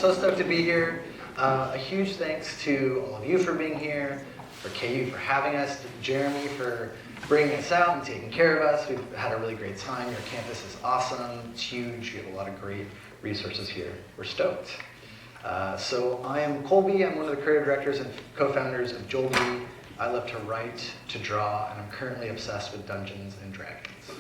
So stoked to be here. A huge thanks to all of you for being here, for KU for having us, Jeremy for bringing us out and taking care of us. We've had a really great time. Your campus is awesome. It's huge. You have a lot of great resources here. We're stoked. So I am Colby. I'm one of the creative directors and co-founders of Jolby. I love to write, to draw, and I'm currently obsessed with Dungeons and Dragons.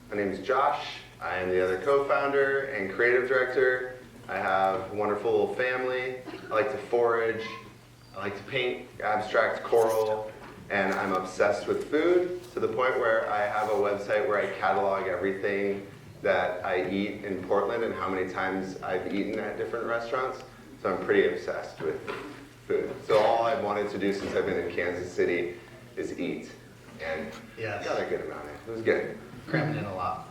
My name is Josh. I am the other co-founder and creative director. I have a wonderful little family. I like to forage. I like to paint abstract coral. And I'm obsessed with food to the point where I have a website where I catalog everything that I eat in Portland and how many times I've eaten at different restaurants. So I'm pretty obsessed with food. So all I've wanted to do since I've been in Kansas City is eat. And yes. Got a good amount in. It was good. Cramming in a lot.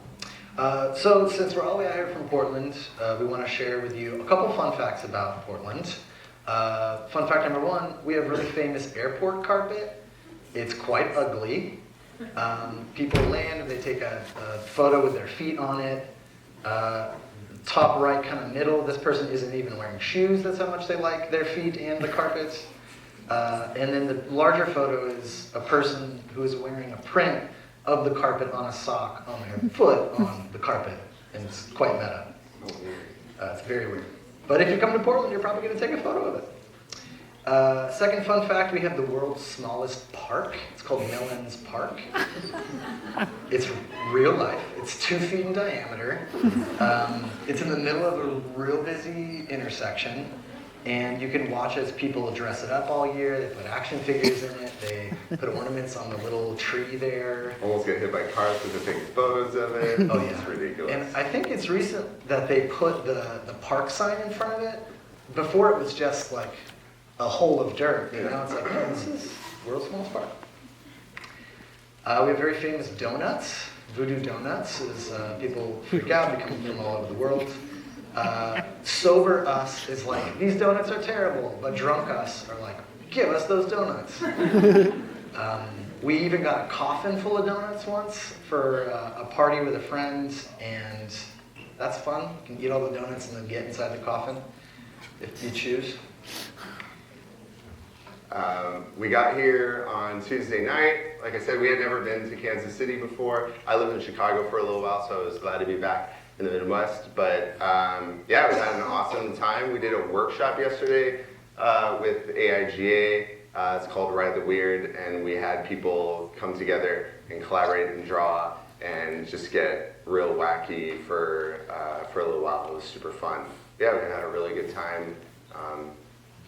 So since we're all the way out here from Portland, we want to share with you a couple fun facts about Portland. Fun fact number one, we have really famous airport carpet. It's quite ugly. People land, they take a photo with their feet on it. Top right, kind of middle, this person isn't even wearing shoes. That's how much they like their feet and the carpet. And then the larger photo is a person who is wearing a print of the carpet on a sock on their foot on the carpet. And it's quite meta. It's very weird. But if you come to Portland, you're probably going to take a photo of it. Second fun fact, we have the world's smallest park. It's called Millen's Park. It's real life. It's 2 feet in diameter. It's in the middle of a real busy intersection. And you can watch as people dress it up all year. They put action figures in it. They put ornaments on the little tree there. Almost get hit by cars because they're taking photos of it. Oh yeah. It's ridiculous. And I think it's recent that they put the park sign in front of it. Before it was just like a hole of dirt. You know, it's like, oh, this is world's smallest park. We have very famous donuts. Voodoo Donuts is people freak out. They come from all over the world. Sober us is like, these donuts are terrible, but drunk us are like, give us those donuts. We even got a coffin full of donuts once for a party with a friend, and that's fun. You can eat all the donuts and then get inside the coffin if you choose. We got here on Tuesday night. Like I said, we had never been to Kansas City before. I lived in Chicago for a little while, so I was glad to be back in the Midwest. But yeah, we had an awesome time. We did a workshop yesterday with AIGA. It's called Ride the Weird, and we had people come together and collaborate and draw and just get real wacky for a little while. It was super fun. Yeah, we had a really good time.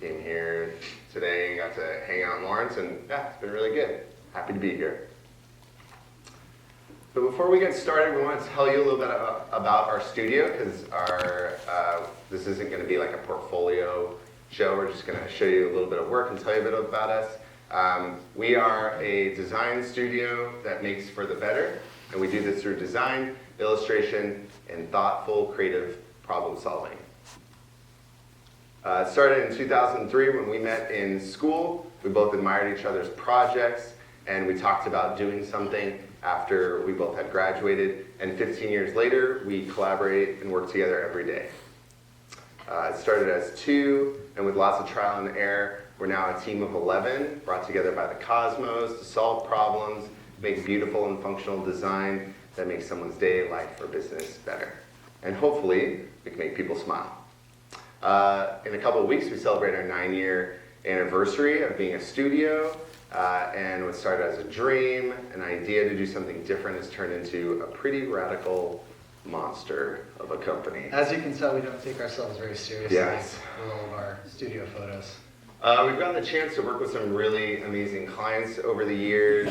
Came here today and got to hang out in Lawrence, and yeah, it's been really good. Happy to be here. But before we get started, we want to tell you a little bit about our studio, because this isn't going to be like a portfolio show. We're just going to show you a little bit of work and tell you a bit about us. We are a design studio that makes for the better, and we do this through design, illustration, and thoughtful, creative problem solving. It started in 2003 when we met in school. We both admired each other's projects, and we talked about doing something after we both had graduated. And 15 years later, we collaborate and work together every day. It started as 2, and with lots of trial and error, we're now a team of 11, brought together by the cosmos to solve problems, make beautiful and functional design that makes someone's day, life, or business better. And hopefully, we can make people smile. In a couple of weeks, we celebrate our 9-year anniversary of being a studio, and what started as a dream, an idea to do something different, has turned into a pretty radical monster of a company. As you can tell, we don't take ourselves very seriously Yes. with all of our studio photos. We've gotten the chance to work with some really amazing clients over the years.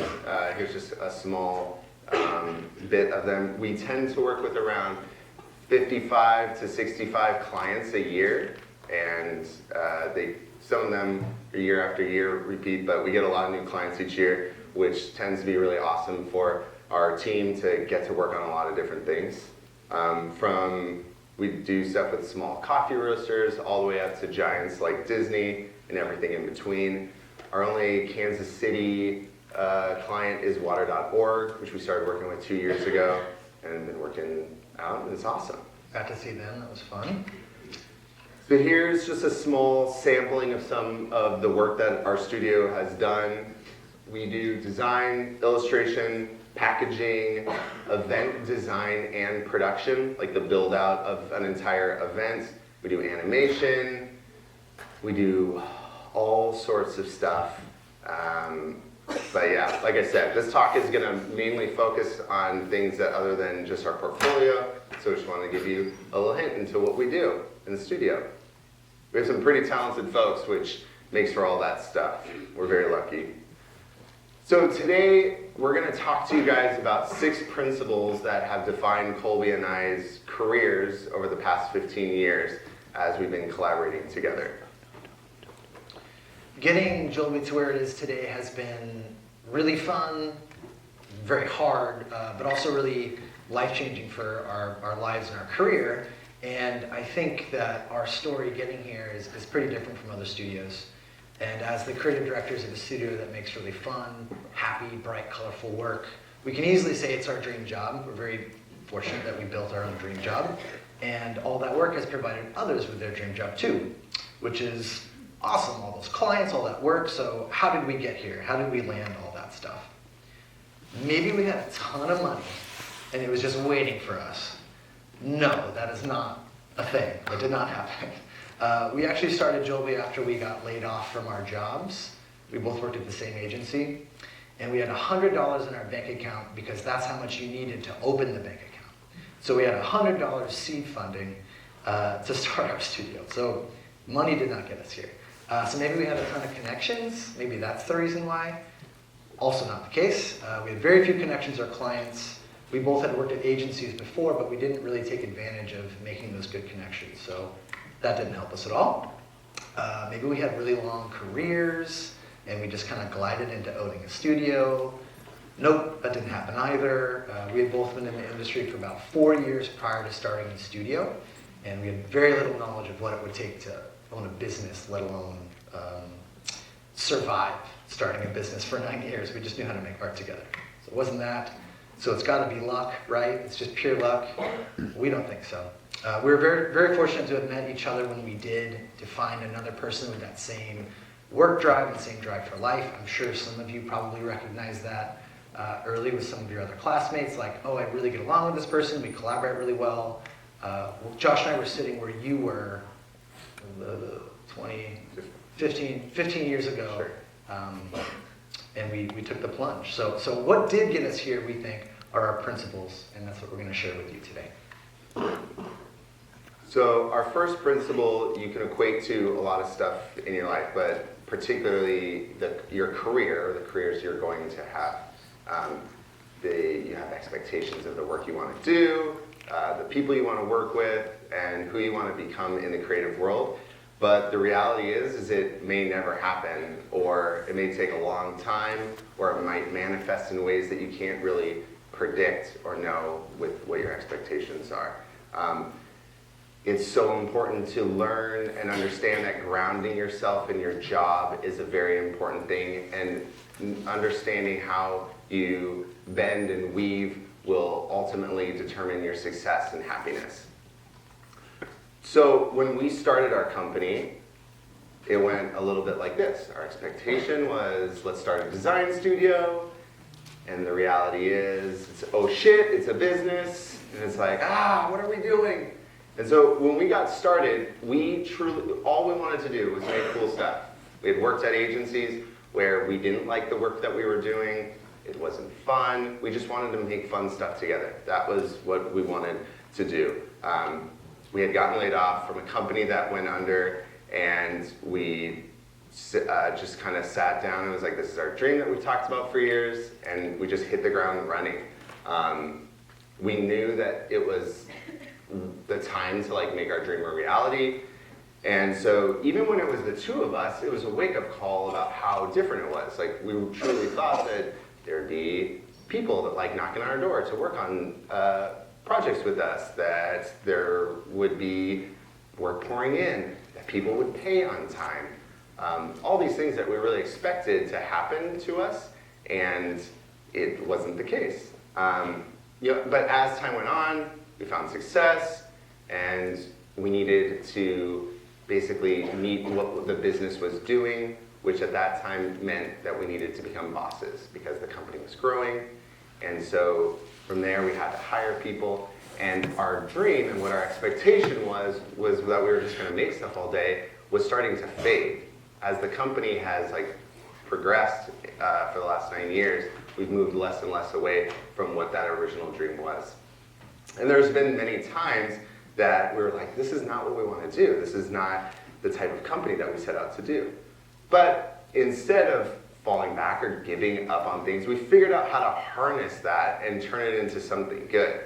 Here's just a small bit of them. We tend to work with around 55 to 65 clients a year, and some of them are year after year repeat, but we get a lot of new clients each year, which tends to be really awesome for our team to get to work on a lot of different things. We do stuff with small coffee roasters all the way up to giants like Disney and everything in between. Our only Kansas City client is water.org, which we started working with 2 years ago and been working out, and it's awesome. Got to see them, that was fun. So here's just a small sampling of some of the work that our studio has done. We do design, illustration, packaging, event design and production, like the build out of an entire event. We do animation, we do all sorts of stuff. But yeah, like I said, this talk is gonna mainly focus on things that other than just our portfolio. So I just wanted to give you a little hint into what we do in the studio. We have some pretty talented folks, which makes for all that stuff. We're very lucky. So today, we're gonna talk to you guys about 6 principles that have defined Colby and I's careers over the past 15 years as we've been collaborating together. Getting Jolby to where it is today has been really fun, very hard, but also really life-changing for our lives and our career. And I think that our story getting here is pretty different from other studios. And as the creative directors of a studio that makes really fun, happy, bright, colorful work, we can easily say it's our dream job. We're very fortunate that we built our own dream job. And all that work has provided others with their dream job too, which is awesome, all those clients, all that work. So how did we get here? How did we land all that stuff? Maybe we had a ton of money and it was just waiting for us. No, that is not a thing. That did not happen. We actually started Jolby after we got laid off from our jobs. We both worked at the same agency. And we had $100 in our bank account because that's how much you needed to open the bank account. So we had $100 seed funding to start our studio. So money did not get us here. So maybe we had a ton of connections. Maybe that's the reason why. Also not the case. We had very few connections or clients. We both had worked at agencies before, but we didn't really take advantage of making those good connections. So that didn't help us at all. Maybe we had really long careers and we just kind of glided into owning a studio. Nope, that didn't happen either. We had both been in the industry for about 4 years prior to starting the studio, and we had very little knowledge of what it would take to own a business, let alone survive starting a business for 9 years. We just knew how to make art together. So it wasn't that. So it's got to be luck, right? It's just pure luck. We don't think so. We were very, very fortunate to have met each other when we did, to find another person with that same work drive and same drive for life. I'm sure some of you probably recognize that early with some of your other classmates, like, oh, I really get along with this person, we collaborate really well. Josh and I were sitting where you were 15 years ago, sure. And we took the plunge. So what did get us here, we think, are our principles, and that's what we're going to share with you today. So our first principle you can equate to a lot of stuff in your life, but particularly your career, or the careers you're going to have. You have expectations of the work you want to do, the people you want to work with, and who you want to become in the creative world. But the reality is it may never happen, or it may take a long time, or it might manifest in ways that you can't really predict or know with what your expectations are. It's so important to learn and understand that grounding yourself in your job is a very important thing, and understanding how you bend and weave will ultimately determine your success and happiness. So when we started our company, it went a little bit like this. Our expectation was, let's start a design studio, and the reality is, it's, oh shit, it's a business, and it's like, what are we doing? And so when we got started, all we wanted to do was make cool stuff. We had worked at agencies where we didn't like the work that we were doing. It wasn't fun. We just wanted to make fun stuff together. That was what we wanted to do. We had gotten laid off from a company that went under, and we just kind of sat down and was like, this is our dream that we've talked about for years, and we just hit the ground running. We knew that it was the time to make our dream a reality. And so even when it was the two of us, it was a wake-up call about how different it was. We truly thought that there'd be people that like knocking on our door to work on projects with us, that there would be work pouring in, that people would pay on time. All these things that we really expected to happen to us, and it wasn't the case. But as time went on, we found success, and we needed to basically meet what the business was doing, which at that time meant that we needed to become bosses because the company was growing. And so from there we had to hire people, and our dream and what our expectation was that we were just going to make stuff all day was starting to fade. As the company has progressed for the last 9 years, we've moved less and less away from what that original dream was. And there's been many times that we were like, this is not what we want to do. This is not the type of company that we set out to do. But instead of falling back or giving up on things, we figured out how to harness that and turn it into something good.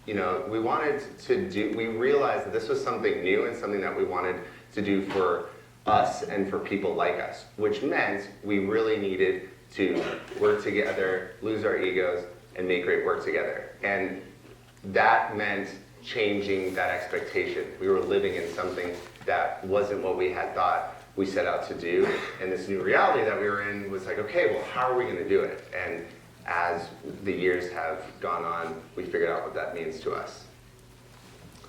We realized that this was something new and something that we wanted to do for us and for people like us, which meant we really needed to work together, lose our egos, and make great work together. And that meant changing that expectation. We were living in something that wasn't what we had thought we set out to do. And this new reality that we were in was like, okay, well, how are we going to do it? And as the years have gone on, we figured out what that means to us.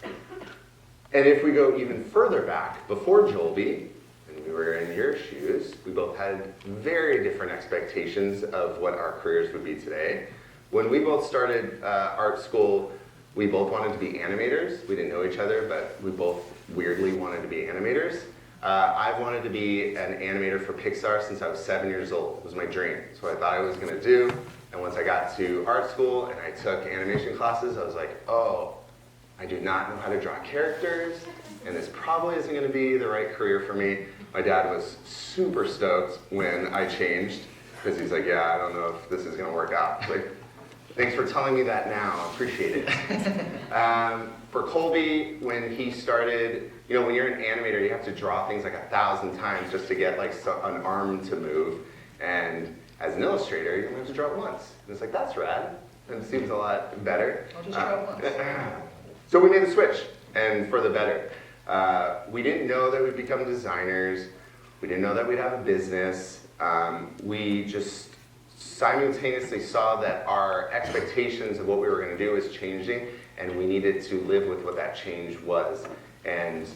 And if we go even further back, before Jolby, and we were in your shoes, we both had very different expectations of what our careers would be today. When we both started art school, we both wanted to be animators. We didn't know each other, but we both weirdly wanted to be animators. I've wanted to be an animator for Pixar since I was 7 years old. It was my dream. It's what I thought I was going to do. And once I got to art school and I took animation classes, I was like, oh, I do not know how to draw characters, and this probably isn't going to be the right career for me. My dad was super stoked when I changed, because he's like, yeah, I don't know if this is going to work out. Like, thanks for telling me that now. I appreciate it. For Colby, when he started, when you're an animator, you have to draw things 1,000 times just to get an arm to move. And as an illustrator, you only have to draw it once. And it's like, that's rad. And it seems a lot better. I'll just draw it once. So we made the switch, and for the better. We didn't know that we'd become designers. We didn't know that we'd have a business. We just simultaneously saw that our expectations of what we were going to do was changing, and we needed to live with what that change was. And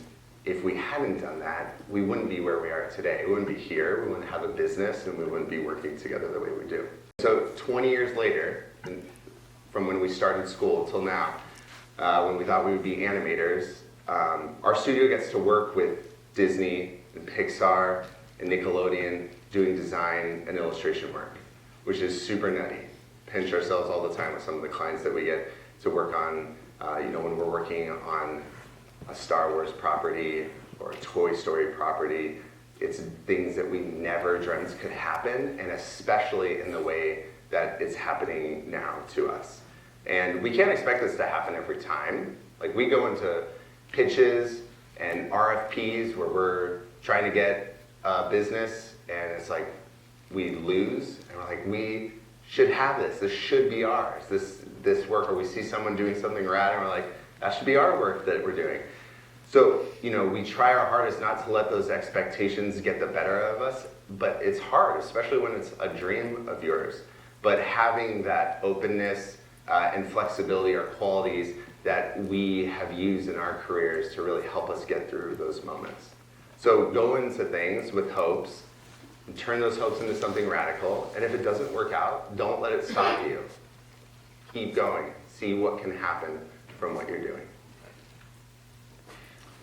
if we hadn't done that, we wouldn't be where we are today. We wouldn't be here, we wouldn't have a business, and we wouldn't be working together the way we do. So 20 years later, from when we started school till now, when we thought we would be animators, our studio gets to work with Disney and Pixar and Nickelodeon doing design and illustration work, which is super nutty. Pinch ourselves all the time with some of the clients that we get to work on, when we're working on a Star Wars property or a Toy Story property. It's things that we never dreamt could happen, and especially in the way that it's happening now to us. And we can't expect this to happen every time. We go into pitches and RFPs where we're trying to get business, and it's like we lose, and we're like, we should have this. This should be ours. This work, or we see someone doing something rad, and we're like, that should be our work that we're doing. So, we try our hardest not to let those expectations get the better of us, but it's hard, especially when it's a dream of yours. But having that openness and flexibility are qualities that we have used in our careers to really help us get through those moments. So go into things with hopes, and turn those hopes into something radical, and if it doesn't work out, don't let it stop you. Keep going. See what can happen from what you're doing.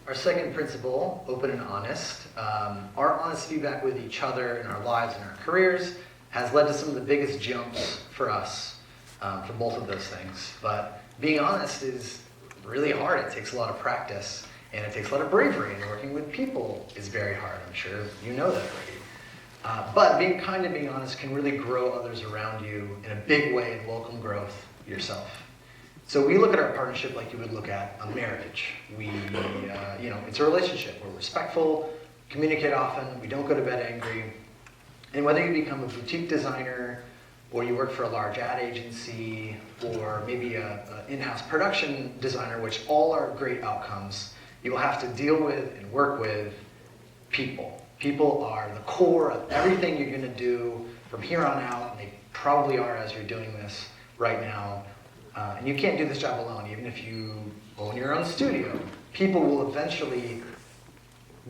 Our second principle, open and honest. Our honest feedback with each other in our lives and our careers has led to some of the biggest jumps for us, for both of those things. But being honest is really hard. It takes a lot of practice, and it takes a lot of bravery, and working with people is very hard. I'm sure you know that already. But being kind and being honest can really grow others around you in a big way and welcome growth yourself. So we look at our partnership like you would look at a marriage. It's a relationship. We're respectful, communicate often, we don't go to bed angry. And whether you become a boutique designer, or you work for a large ad agency, or maybe an in-house production designer, which all are great outcomes, you will have to deal with and work with people. People are the core of everything you're going to do from here on out, and they probably are as you're doing this right now. And you can't do this job alone, even if you own your own studio. People will eventually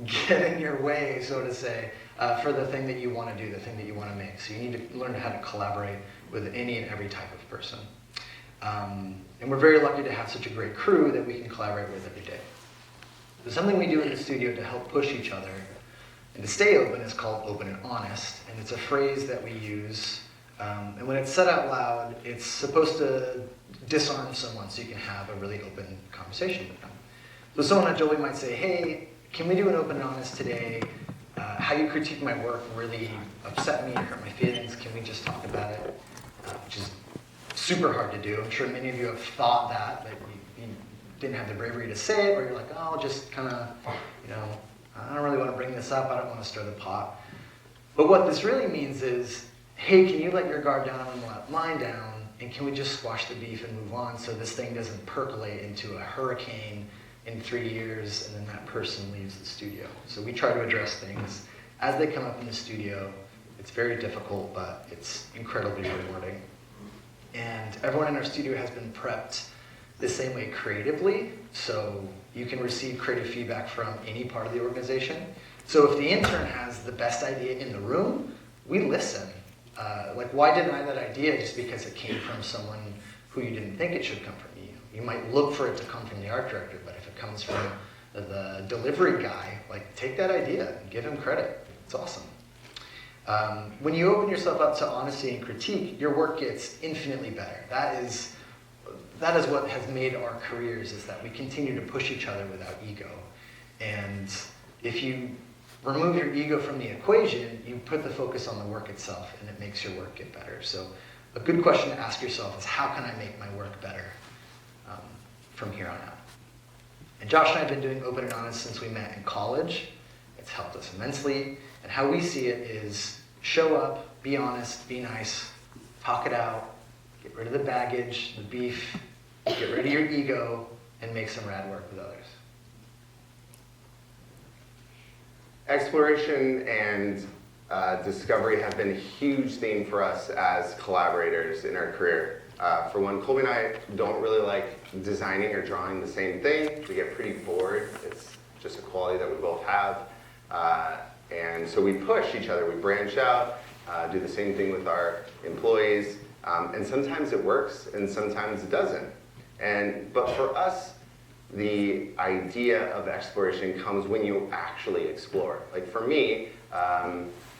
get in your way, so to say, for the thing that you want to do, the thing that you want to make. So you need to learn how to collaborate with any and every type of person. And we're very lucky to have such a great crew that we can collaborate with every day. So something we do in the studio to help push each other and to stay open is called open and honest. And it's a phrase that we use. And when it's said out loud, it's supposed to disarm someone so you can have a really open conversation with them. So someone at Jolby might say, hey, can we do an open and honest today? How you critique my work really upset me, hurt my feelings. Can we just talk about it? Which is super hard to do. I'm sure many of you have thought that, but you didn't have the bravery to say it, or you're like, oh, I'll just kind of, I don't really want to bring this up. I don't want to stir the pot. But what this really means is, hey, can you let your guard down and let mine down? And can we just squash the beef and move on so this thing doesn't percolate into a hurricane in 3 years and then that person leaves the studio? So we try to address things as they come up in the studio. It's very difficult, but it's incredibly rewarding. And everyone in our studio has been prepped the same way creatively, so you can receive creative feedback from any part of the organization. So if the intern has the best idea in the room, we listen. Why deny that idea just because it came from someone who you didn't think it should come from you? You might look for it to come from the art director, but if it comes from the delivery guy, take that idea and give him credit. It's awesome. When you open yourself up to honesty and critique, your work gets infinitely better. That is what has made our careers, is that we continue to push each other without ego. And if you remove your ego from the equation, you put the focus on the work itself, and it makes your work get better. So a good question to ask yourself is, how can I make my work better from here on out? And Josh and I have been doing open and honest since we met in college. It's helped us immensely. And how we see it is show up, be honest, be nice, talk it out, get rid of the baggage, the beef, get rid of your ego, and make some rad work with others. Exploration and discovery have been a huge theme for us as collaborators in our career. For one, Colby and I don't really like designing or drawing the same thing. We get pretty bored. It's just a quality that we both have. And so we push each other. We branch out, do the same thing with our employees. And sometimes it works, and sometimes it doesn't. But for us, the idea of exploration comes when you actually explore. For me,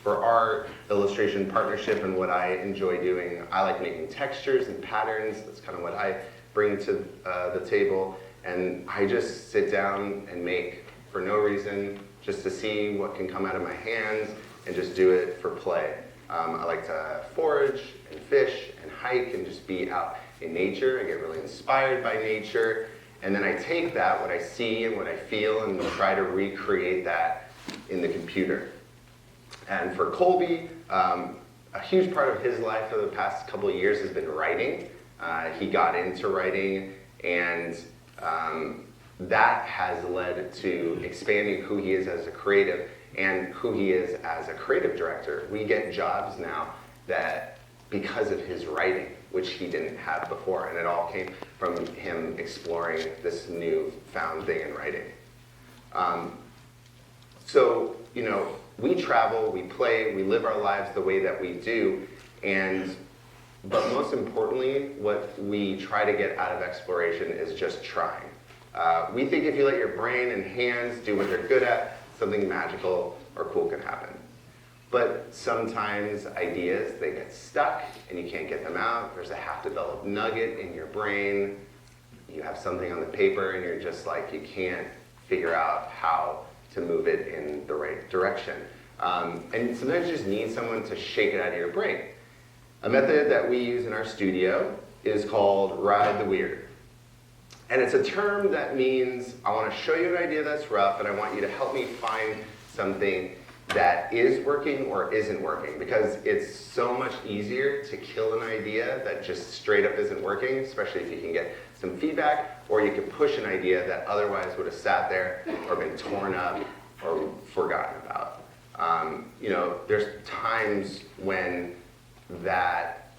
for our illustration partnership and what I enjoy doing, I like making textures and patterns. That's kind of what I bring to the table. And I just sit down and make for no reason, just to see what can come out of my hands and just do it for play. I like to forage and fish and hike and just be out in nature. I get really inspired by nature. And then I take that, what I see and what I feel, and try to recreate that in the computer. And for Colby, a huge part of his life for the past couple of years has been writing. He got into writing, and that has led to expanding who he is as a creative and who he is as a creative director. We get jobs now that because of his writing, which he didn't have before, and it all came from him exploring this new found thing in writing. So, we travel, we play, we live our lives the way that we do, but most importantly, what we try to get out of exploration is just trying. We think if you let your brain and hands do what they're good at, something magical or cool can happen. But sometimes ideas, they get stuck and you can't get them out. There's a half-developed nugget in your brain. You have something on the paper and you're just you can't figure out how to move it in the right direction. And sometimes you just need someone to shake it out of your brain. A method that we use in our studio is called Ride the Weird. And it's a term that means I want to show you an idea that's rough and I want you to help me find something that is working or isn't working, because it's so much easier to kill an idea that just straight up isn't working, especially if you can get some feedback, or you can push an idea that otherwise would have sat there or been torn up or forgotten about. There's times when that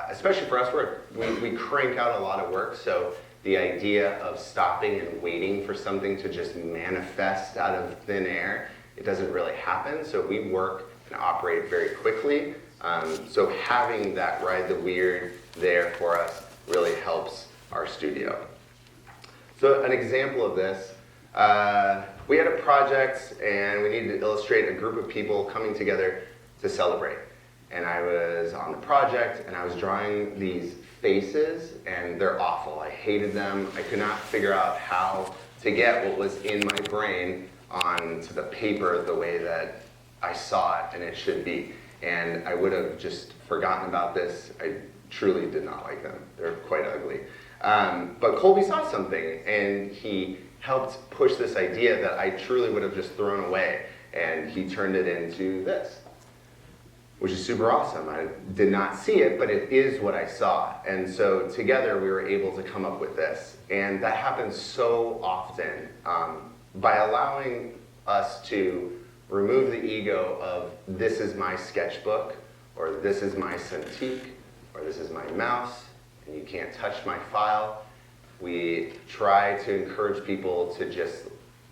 especially for us, we crank out a lot of work, so the idea of stopping and waiting for something to just manifest out of thin air, it doesn't really happen. So we work and operate very quickly. So having that ride the weird there for us really helps our studio. So an example of this, we had a project and we needed to illustrate a group of people coming together to celebrate. And I was on the project and I was drawing these faces and they're awful. I hated them. I could not figure out how to get what was in my brain onto the paper the way that I saw it and it should be. And I would have just forgotten about this. I truly did not like them. They're quite ugly. But Colby saw something and he helped push this idea that I truly would have just thrown away, and he turned it into this, which is super awesome. I did not see it, but it is what I saw. And so together we were able to come up with this. And that happens so often by allowing us to remove the ego of this is my sketchbook, or this is my Cintiq, or this is my mouse, and you can't touch my file. We try to encourage people to just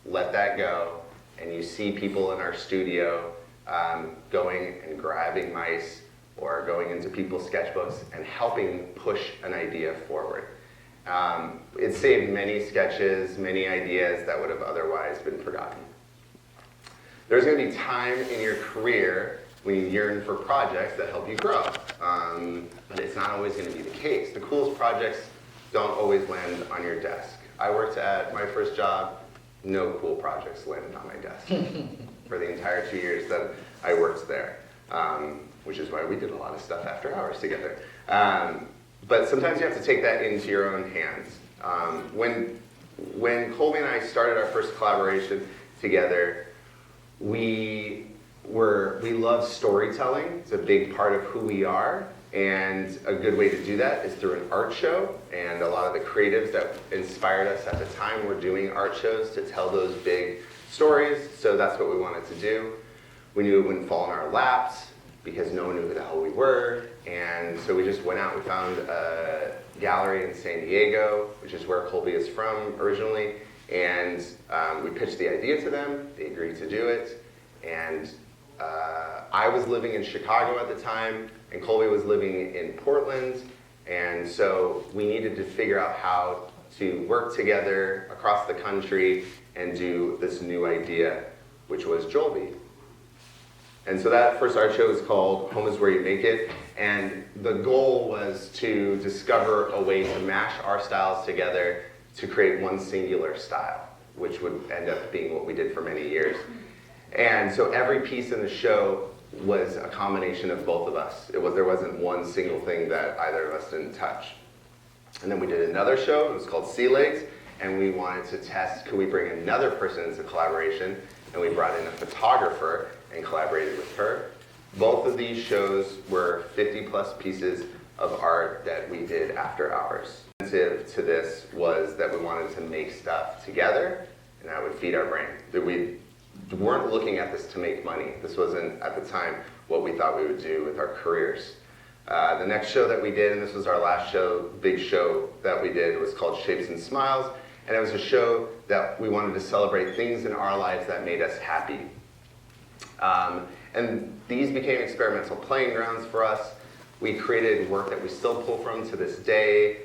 let that go, and you see people in our studio going and grabbing mice or going into people's sketchbooks and helping push an idea forward. It saved many sketches, many ideas that would have otherwise been forgotten. There's going to be time in your career when you yearn for projects that help you grow, but it's not always going to be the case. The coolest projects don't always land on your desk. I worked at my first job, no cool projects landed on my desk for the entire 2 years that I worked there, which is why we did a lot of stuff after hours together. But sometimes you have to take that into your own hands. When Colby and I started our first collaboration together, we love storytelling. It's a big part of who we are. And a good way to do that is through an art show. And a lot of the creatives that inspired us at the time were doing art shows to tell those big stories. So that's what we wanted to do. We knew it wouldn't fall in our laps because no one knew who the hell we were. And so we just went out. We found a gallery in San Diego, which is where Colby is from originally. And we pitched the idea to them. They agreed to do it. And I was living in Chicago at the time, and Colby was living in Portland, and so we needed to figure out how to work together across the country and do this new idea, which was Jolby. And so that first art show is called Home is Where You Make It, and the goal was to discover a way to mash our styles together to create one singular style, which would end up being what we did for many years. And so every piece in the show was a combination of both of us. There wasn't one single thing that either of us didn't touch. And then we did another show, it was called Sea Legs, and we wanted to test, could we bring another person into collaboration? And we brought in a photographer and collaborated with her. Both of these shows were 50 plus pieces of art that we did after hours. To this was that we wanted to make stuff together, and that would feed our brain. That we weren't looking at this to make money. This wasn't, at the time, what we thought we would do with our careers. The next show that we did, and this was our last show, big show that we did, was called Shapes and Smiles, and it was a show that we wanted to celebrate things in our lives that made us happy. And these became experimental playing grounds for us. We created work that we still pull from to this day,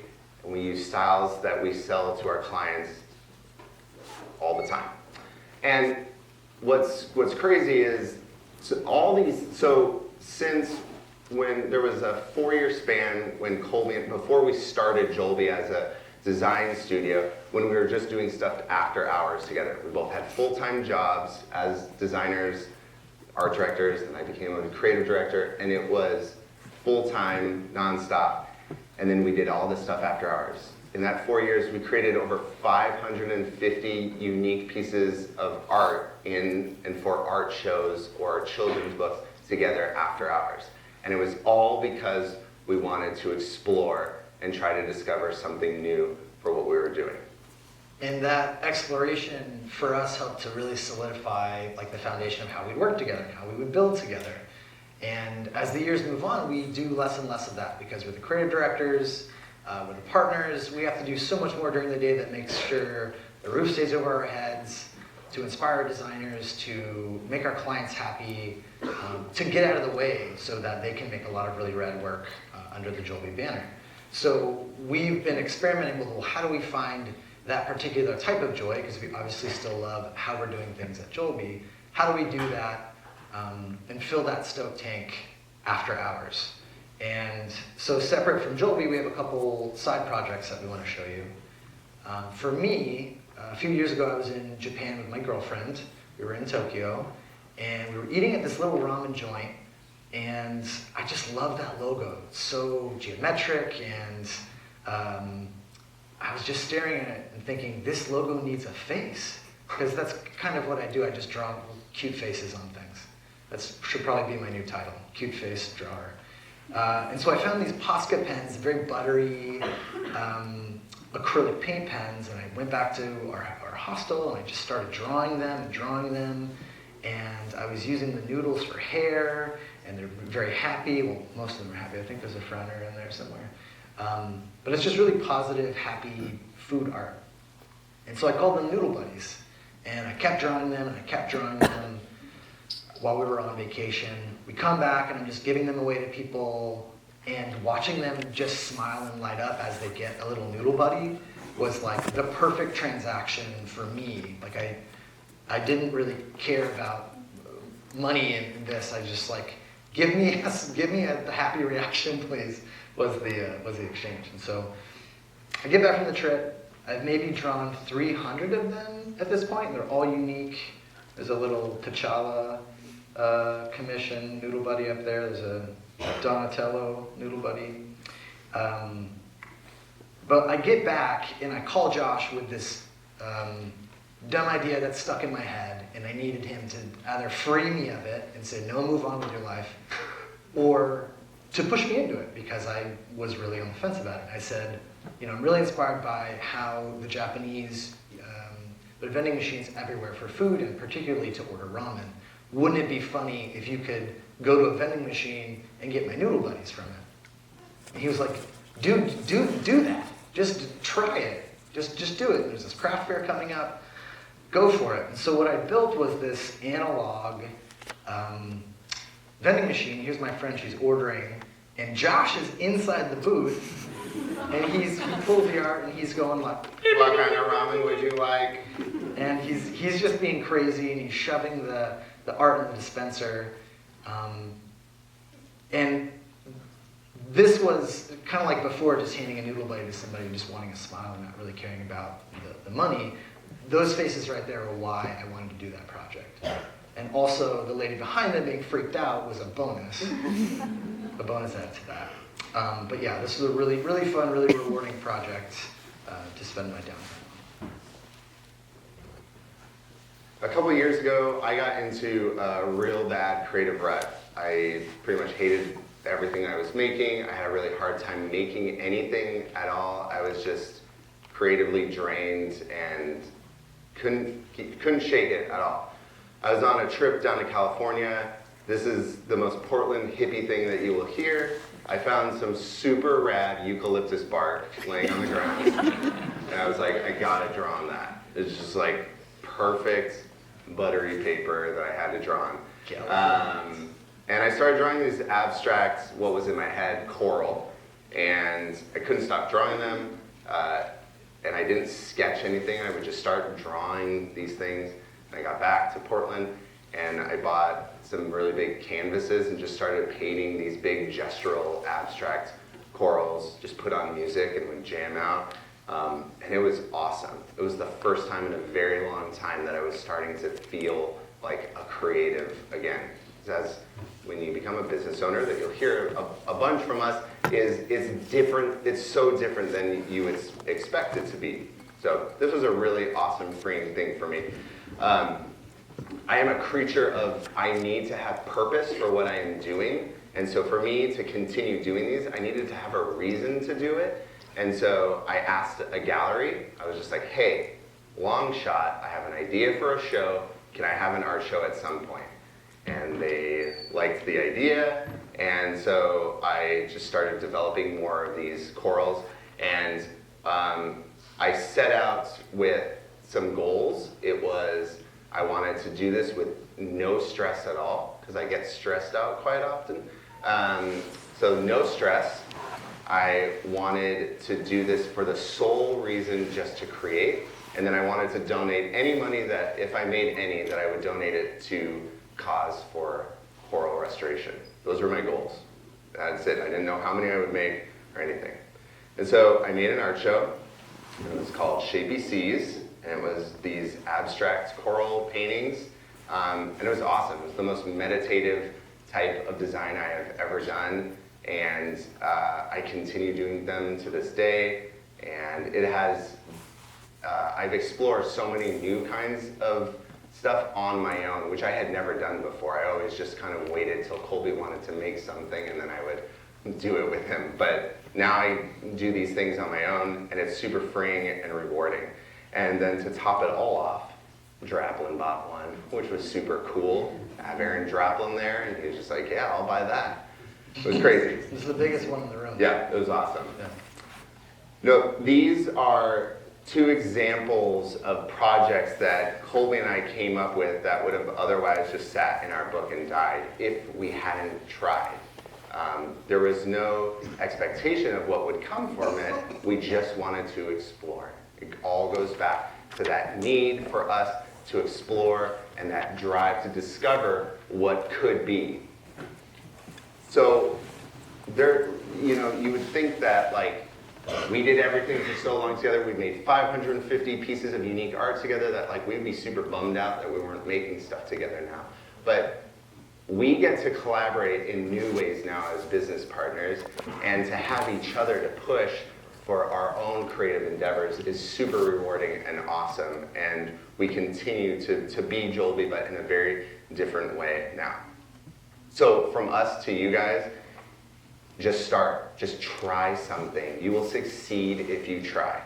and we use styles that we sell to our clients all the time. And what's crazy is since when there was a 4-year span when Colby, before we started Jolby as a design studio, when we were just doing stuff after hours together. We both had full-time jobs as designers, art directors, and I became a creative director, and it was full-time, nonstop. And then we did all this stuff after hours. In that 4 years, we created over 550 unique pieces of art in and for art shows or children's books together after hours. And it was all because we wanted to explore and try to discover something new for what we were doing. And that exploration for us helped to really solidify like the foundation of how we'd work together and how we would build together. And as the years move on, we do less and less of that because we're the creative directors, we're the partners. We have to do so much more during the day that makes sure the roof stays over our heads, to inspire our designers, to make our clients happy, to get out of the way so that they can make a lot of really rad work under the Jolby banner. So we've been experimenting with, well, how do we find that particular type of joy? Because we obviously still love how we're doing things at Jolby. How do we do that and fill that stoke tank after hours? And so separate from Jolby, we have a couple side projects that we want to show you. For me, a few years ago, I was in Japan with my girlfriend. We were in Tokyo, and we were eating at this little ramen joint, and I just love that logo. It's so geometric, and I was just staring at it and thinking, this logo needs a face, because that's kind of what I do. I just draw cute faces on things. That should probably be my new title, Cute Face Drawer. And so I found these Posca pens, very buttery, acrylic paint pens, and I went back to our hostel and I just started drawing them, and I was using the noodles for hair, and they're very happy. Well, most of them are happy. I think there's a frowner in there somewhere. But it's just really positive, happy food art. And so I called them Noodle Buddies, and I kept drawing them while we were on vacation. We come back and I'm just giving them away to people, and watching them just smile and light up as they get a little noodle buddy was like the perfect transaction for me. Like I didn't really care about money in this. I just like, give me a happy reaction, please, was the exchange. And so I get back from the trip. I've maybe drawn 300 of them at this point. They're all unique. There's a little T'Challa commission noodle buddy up there. There's a Donatello noodle buddy. But I get back and I call Josh with this dumb idea that's stuck in my head, and I needed him to either free me of it and say, no, move on with your life, or to push me into it, because I was really on the fence about it. I said, I'm really inspired by how the Japanese, there are vending machines everywhere for food, and particularly to order ramen. Wouldn't it be funny if you could go to a vending machine and get my noodle buddies from it? And he was like, dude, do that. Just try it. Just do it. There's this craft fair coming up. Go for it. And so what I built was this analog vending machine. Here's my friend, she's ordering, and Josh is inside the booth, and he pulls the art, and he's going like, what kind of ramen would you like? And he's just being crazy, and he's shoving the art in the dispenser. And this was kind of like before, just handing a noodle buddy to somebody just wanting a smile and not really caring about the money. Those faces right there were why I wanted to do that project. And also, the lady behind them being freaked out was a bonus. A bonus add to that. But yeah, this was a really, really fun, really rewarding project to spend my downtime on. A couple years ago, I got into a real bad creative rut. I pretty much hated everything I was making. I had a really hard time making anything at all. I was just creatively drained and couldn't shake it at all. I was on a trip down to California. This is the most Portland hippie thing that you will hear. I found some super rad eucalyptus bark laying on the ground. And I was like, I gotta draw on that. It's just like perfect buttery paper that I had to draw on. And I started drawing these abstract, what was in my head, coral. And I couldn't stop drawing them. And I didn't sketch anything. I would just start drawing these things. And I got back to Portland, and I bought some really big canvases and just started painting these big gestural abstract corals, just put on music and would jam out. And it was awesome. It was the first time in a very long time that I was starting to feel like a creative again. As when you become a business owner, that you'll hear a bunch from us, is different. It's so different than you would expect it to be. So this was a really awesome, freeing thing for me. I am a creature of, I need to have purpose for what I am doing. And so for me to continue doing these, I needed to have a reason to do it. And so I asked a gallery, I was just like, hey, long shot, I have an idea for a show. Can I have an art show at some point? And they liked the idea, and so I just started developing more of these corals, and I set out with some goals. It was, I wanted to do this with no stress at all, because I get stressed out quite often. So no stress. I wanted to do this for the sole reason just to create, and then I wanted to donate any money that, if I made any, that I would donate it to cause for coral restoration. Those were my goals. That's it. I didn't know how many I would make or anything. And so I made an art show. It was called Shapy Seas, and it was these abstract coral paintings, and it was awesome. It was the most meditative type of design I have ever done, and I continue doing them to this day, and it has, I've explored so many new kinds of stuff on my own, which I had never done before. I always just kind of waited till Colby wanted to make something, and then I would do it with him. But now I do these things on my own, and it's super freeing and rewarding. And then to top it all off, Draplin bought one, which was super cool. I have Aaron Draplin there, and he was just like, yeah, I'll buy that. It was crazy. This is the biggest one in the room. Yeah, it was awesome. Yeah. No, these are two examples of projects that Colby and I came up with that would have otherwise just sat in our book and died if we hadn't tried. There was no expectation of what would come from it. We just wanted to explore. It all goes back to that need for us to explore and that drive to discover what could be. So there, you would think that like we did everything for so long together. We made 550 pieces of unique art together that like we'd be super bummed out that we weren't making stuff together now. But we get to collaborate in new ways now as business partners, and to have each other to push for our own creative endeavors is super rewarding and awesome. And we continue to be Jolby, but in a very different way now. So from us to you guys, just start. Just try something. You will succeed if you try.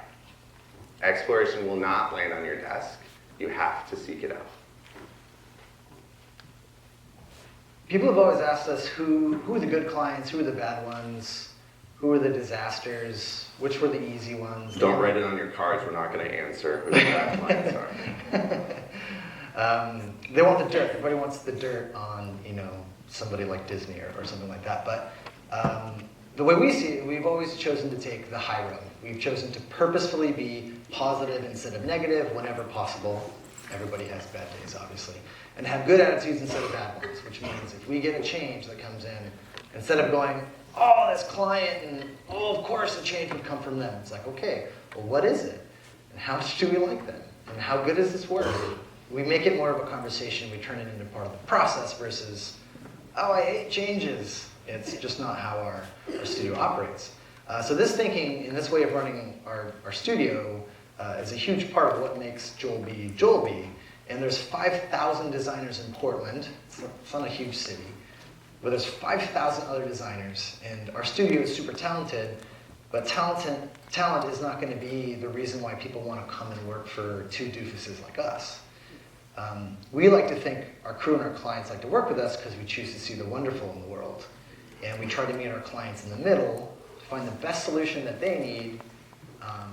Exploration will not land on your desk. You have to seek it out. People have always asked us who are the good clients, who are the bad ones, who are the disasters, which were the easy ones. Don't write it on your cards. We're not going to answer who the bad clients are. They want the dirt. Everybody wants the dirt on, somebody like Disney or something like that. But the way we see it, we've always chosen to take the high road. We've chosen to purposefully be positive instead of negative whenever possible. Everybody has bad days, obviously. And have good attitudes instead of bad ones, which means if we get a change that comes in, instead of going, oh, this client, and oh, of course the change would come from them. It's like, okay, well, what is it? And how much do we like them? And how good is this work? We make it more of a conversation. We turn it into part of the process versus, oh, I hate changes. It's just not how our studio operates. So this thinking, and this way of running our studio is a huge part of what makes Jolby Jolby. And there's 5,000 designers in Portland. It's not a huge city. But there's 5,000 other designers. And our studio is super talented. But talent is not going to be the reason why people want to come and work for two doofuses like us. We like to think our crew and our clients like to work with us because we choose to see the wonderful in the world. And we try to meet our clients in the middle to find the best solution that they need,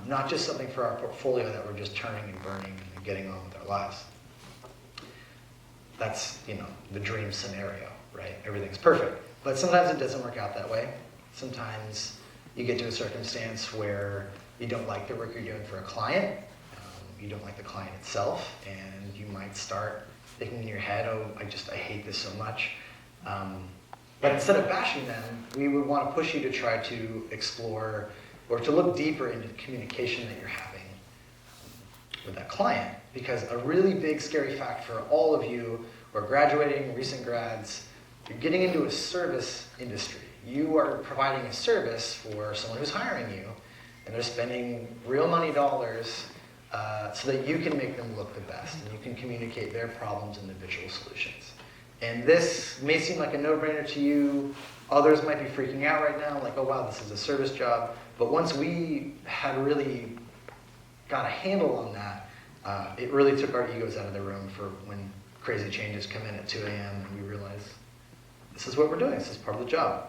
not just something for our portfolio that we're just turning and burning and getting on with our lives. That's, the dream scenario, right? Everything's perfect. But sometimes it doesn't work out that way. Sometimes you get to a circumstance where you don't like the work you're doing for a client. You don't like the client itself, and you might start thinking in your head, oh, I hate this so much. But instead of bashing them, we would want to push you to try to explore or to look deeper into the communication that you're having with that client. Because a really big, scary fact for all of you who are graduating, recent grads, you're getting into a service industry. You are providing a service for someone who's hiring you, and they're spending real money dollars so that you can make them look the best, and you can communicate their problems and the visual solutions. And this may seem like a no-brainer to you. Others might be freaking out right now, like, oh wow, this is a service job. But once we had really got a handle on that, it really took our egos out of the room for when crazy changes come in at 2 a.m. and we realize this is what we're doing. This is part of the job.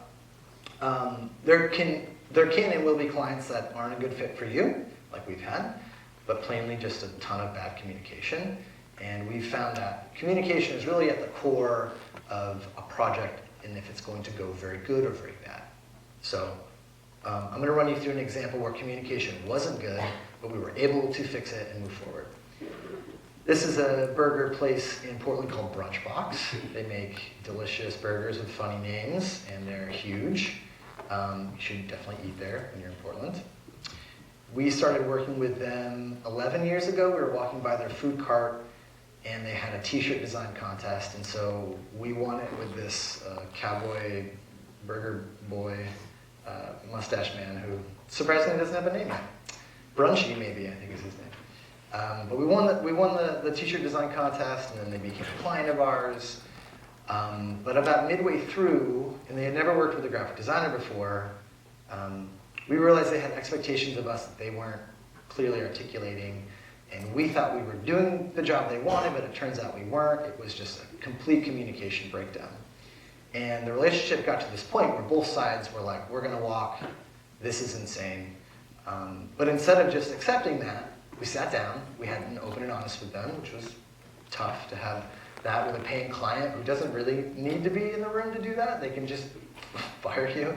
There can and will be clients that aren't a good fit for you, like we've had, but plainly just a ton of bad communication. And we've found that communication is really at the core of a project, and if it's going to go very good or very bad. So I'm going to run you through an example where communication wasn't good, but we were able to fix it and move forward. This is a burger place in Portland called Brunch Box. They make delicious burgers with funny names, and they're huge. You should definitely eat there when you're in Portland. We started working with them 11 years ago. We were walking by their food cart, and they had a t-shirt design contest, and so we won it with this cowboy burger boy mustache man who surprisingly doesn't have a name yet. Brunchy, maybe, I think is his name. But we won the t-shirt design contest, and then they became a client of ours. But about midway through, and they had never worked with a graphic designer before, we realized they had expectations of us that they weren't clearly articulating, and we thought we were doing the job they wanted, but it turns out we weren't. It was just a complete communication breakdown. And the relationship got to this point where both sides were like, we're gonna walk, this is insane. But instead of just accepting that, we sat down, we had an open and honest with them, which was tough to have that with a paying client who doesn't really need to be in the room to do that. They can just fire you.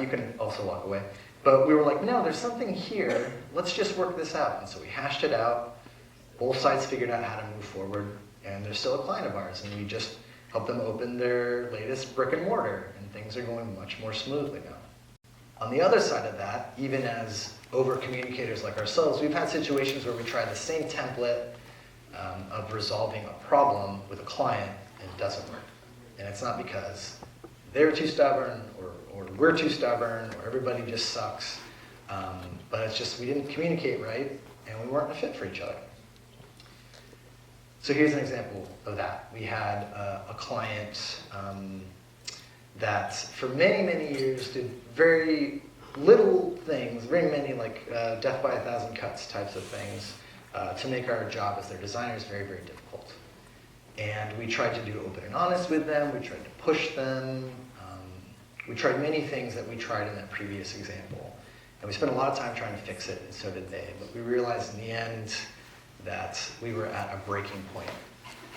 You can also walk away. But we were like, no, there's something here. Let's just work this out. And so we hashed it out. Both sides figured out how to move forward. And they're still a client of ours. And we just helped them open their latest brick and mortar. And things are going much more smoothly now. On the other side of that, even as over-communicators like ourselves, we've had situations where we try the same template of resolving a problem with a client and it doesn't work. And it's not because they're too stubborn or we're too stubborn or everybody just sucks. But it's just we didn't communicate right and we weren't a fit for each other. So here's an example of that. We had a client that for many, many years did very little things, very many like death by 1,000 cuts types of things to make our job as their designers very, very difficult. And we tried to do open and honest with them, we tried to push them, we tried many things that we tried in that previous example. And we spent a lot of time trying to fix it, and so did they. But we realized in the end that we were at a breaking point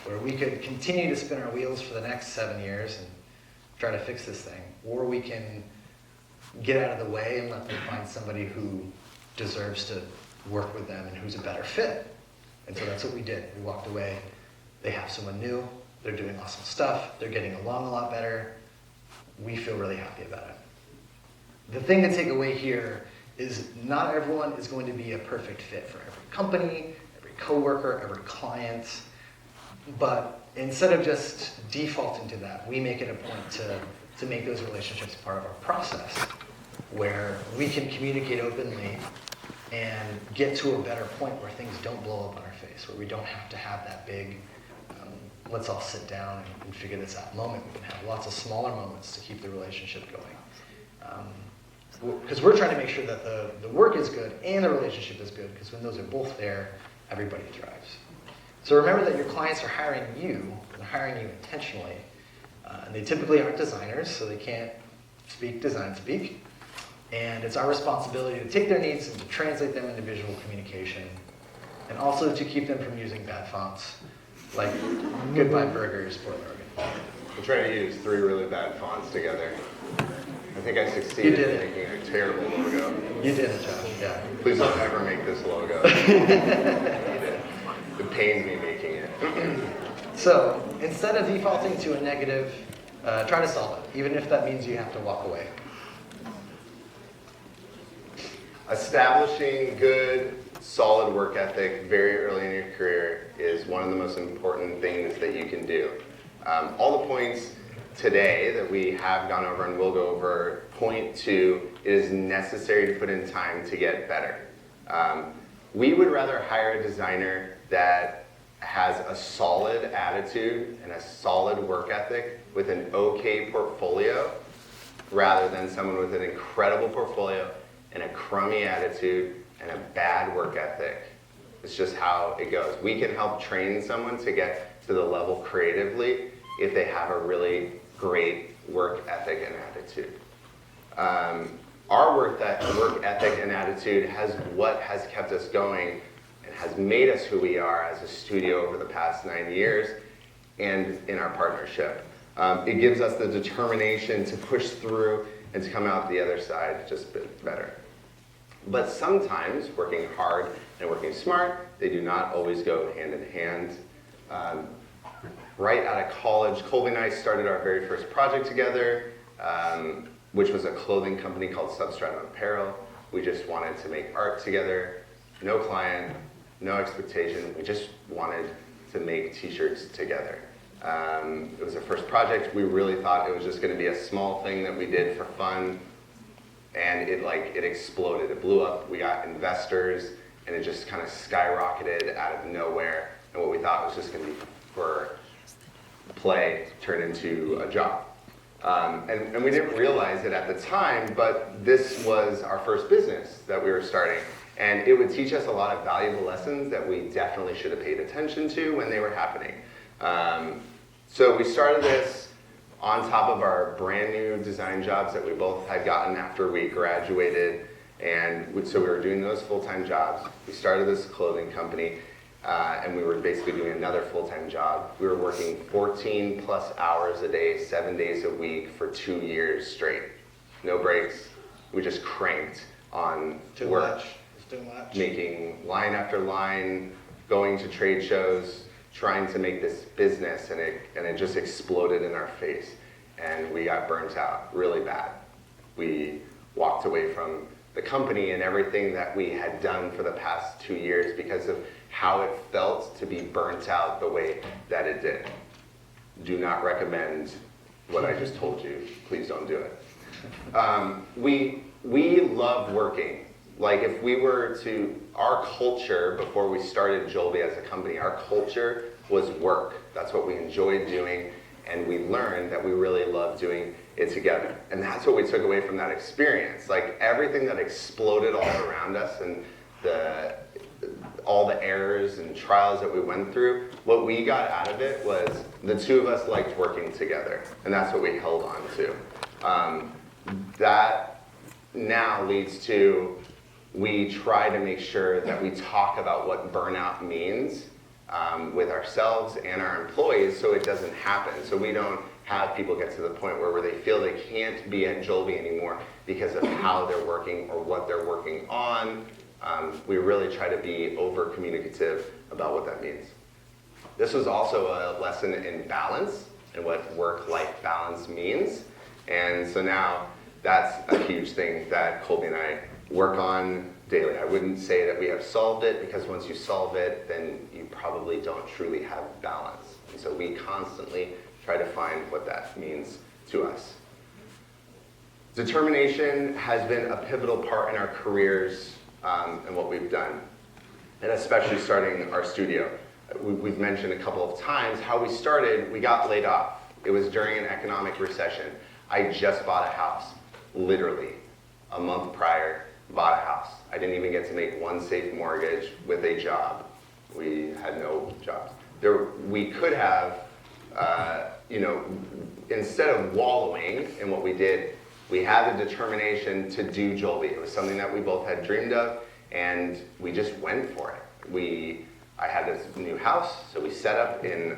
where we could continue to spin our wheels for the next 7 years and try to fix this thing, or we can get out of the way and let them find somebody who deserves to work with them and who's a better fit. And so that's what we did. We walked away. They have someone new. They're doing awesome stuff. They're getting along a lot better. We feel really happy about it. The thing to take away here is not everyone is going to be a perfect fit for every company, every coworker, every client. But instead of just defaulting to that, we make it a point to make those relationships part of our process, where we can communicate openly and get to a better point where things don't blow up on our face, where we don't have to have that big, let's all sit down and figure this out moment. We can have lots of smaller moments to keep the relationship going. Because we're trying to make sure that the work is good and the relationship is good, because when those are both there, everybody thrives. So remember that your clients are hiring you, they're hiring you intentionally, and they typically aren't designers, so they can't speak design speak. And it's our responsibility to take their needs and to translate them into visual communication, and also to keep them from using bad fonts, like Goodbye Burgers, Portland, Oregon. I'm trying to use 3 really bad fonts together. I think I succeeded in making a terrible logo. You did it, Josh, yeah. Please don't ever make this logo. It pains me making it. So, instead of defaulting to a negative, try to solve it, even if that means you have to walk away. Establishing good, solid work ethic very early in your career is one of the most important things that you can do. All the points today that we have gone over and will go over point to it is necessary to put in time to get better. We would rather hire a designer that has a solid attitude and a solid work ethic with an okay portfolio rather than someone with an incredible portfolio and a crummy attitude and a bad work ethic. It's just how it goes. We can help train someone to get to the level creatively if they have a really great work ethic and attitude. Our work ethic and attitude has kept us going and has made us who we are as a studio over the past 9 years and in our partnership. It gives us the determination to push through and to come out the other side just a bit better. But sometimes working hard and working smart, they do not always go hand in hand. Right out of college, Colby and I started our very first project together, which was a clothing company called Substratum Apparel. We just wanted to make art together, no client, no expectation. We just wanted to make t-shirts together. It was our first project. We really thought it was just going to be a small thing that we did for fun, and it exploded. It blew up. We got investors, and it just kind of skyrocketed out of nowhere. And what we thought was just going to be for play turned into a job. And we didn't realize it at the time, but this was our first business that we were starting. And it would teach us a lot of valuable lessons that we definitely should have paid attention to when they were happening. So we started this on top of our brand new design jobs that we both had gotten after we graduated. And so we were doing those full-time jobs. We started this clothing company, and we were basically doing another full-time job. We were working 14 plus hours a day, 7 days a week for 2 years straight. No breaks. We just cranked on work. Too much. Making line after line, going to trade shows, trying to make this business, and it just exploded in our face. And we got burnt out really bad. We walked away from the company and everything that we had done for the past 2 years because of how it felt to be burnt out the way that it did. Do not recommend what I just told you. Please don't do it. We love working. Like if we were to, our culture before we started Jolby as a company, our culture was work. That's what we enjoyed doing, and we learned that we really loved doing it together. And that's what we took away from that experience. Like everything that exploded all around us and all the errors and trials that we went through, what we got out of it was the two of us liked working together, and that's what we held on to. That now leads to, we try to make sure that we talk about what burnout means with ourselves and our employees so it doesn't happen. So we don't have people get to the point where they feel they can't be at Jolby anymore because of how they're working or what they're working on. We really try to be over-communicative about what that means. This was also a lesson in balance and what work-life balance means. And so now that's a huge thing that Colby and I work on daily. I wouldn't say that we have solved it, because once you solve it, then you probably don't truly have balance. And so we constantly try to find what that means to us. Determination has been a pivotal part in our careers and what we've done, and especially starting our studio. We've mentioned a couple of times how we started. We got laid off. It was during an economic recession. I just bought a house, literally a month prior, bought a house. I didn't even get to make one safe mortgage with a job. We had no jobs. We could have, instead of wallowing in what we did, we had the determination to do Jolby. It was something that we both had dreamed of, and we just went for it. I had this new house, so we set up in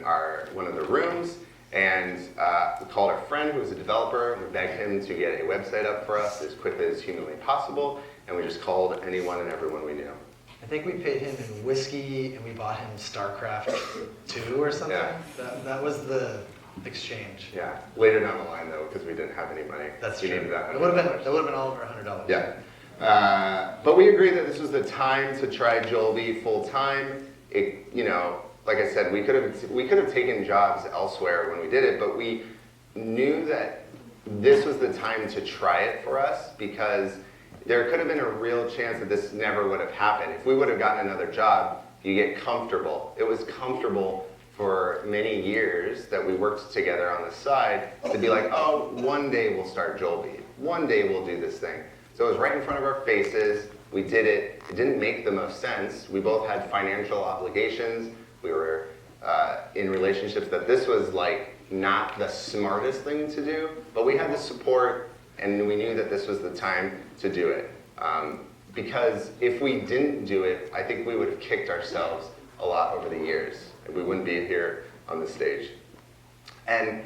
one of the rooms, and we called our friend who was a developer, and we begged him to get a website up for us as quickly as humanly possible, and we just called anyone and everyone we knew. I think we paid him in whiskey, and we bought him StarCraft 2 or something. Yeah. That was the exchange. Yeah. Later down the line, though, because we didn't have any money. That's we true. Needed that it would have been all over $100. Yeah. But we agreed that this was the time to try Jolby full time. Like I said, we could have taken jobs elsewhere when we did it, but we knew that this was the time to try it for us, because there could have been a real chance that this never would have happened. If we would have gotten another job, you get comfortable. It was comfortable for many years that we worked together on the side to be like, oh, one day we'll start Jolby. One day we'll do this thing. So it was right in front of our faces. We did it. It didn't make the most sense. We both had financial obligations. We were in relationships that this was like not the smartest thing to do, but we had the support and we knew that this was the time to do it. Because if we didn't do it, I think we would have kicked ourselves a lot over the years and we wouldn't be here on the stage. And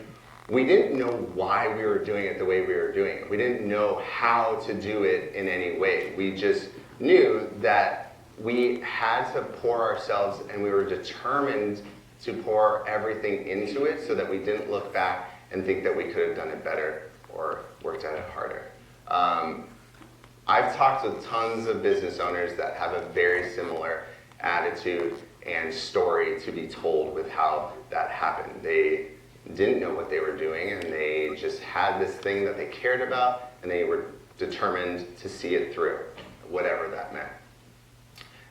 we didn't know why we were doing it the way we were doing it. We didn't know how to do it in any way. We just knew that we had to pour ourselves and we were determined to pour everything into it so that we didn't look back and think that we could have done it better or worked at it harder. I've talked with tons of business owners that have a very similar attitude and story to be told with how that happened. They didn't know what they were doing and they just had this thing that they cared about and they were determined to see it through, whatever that meant.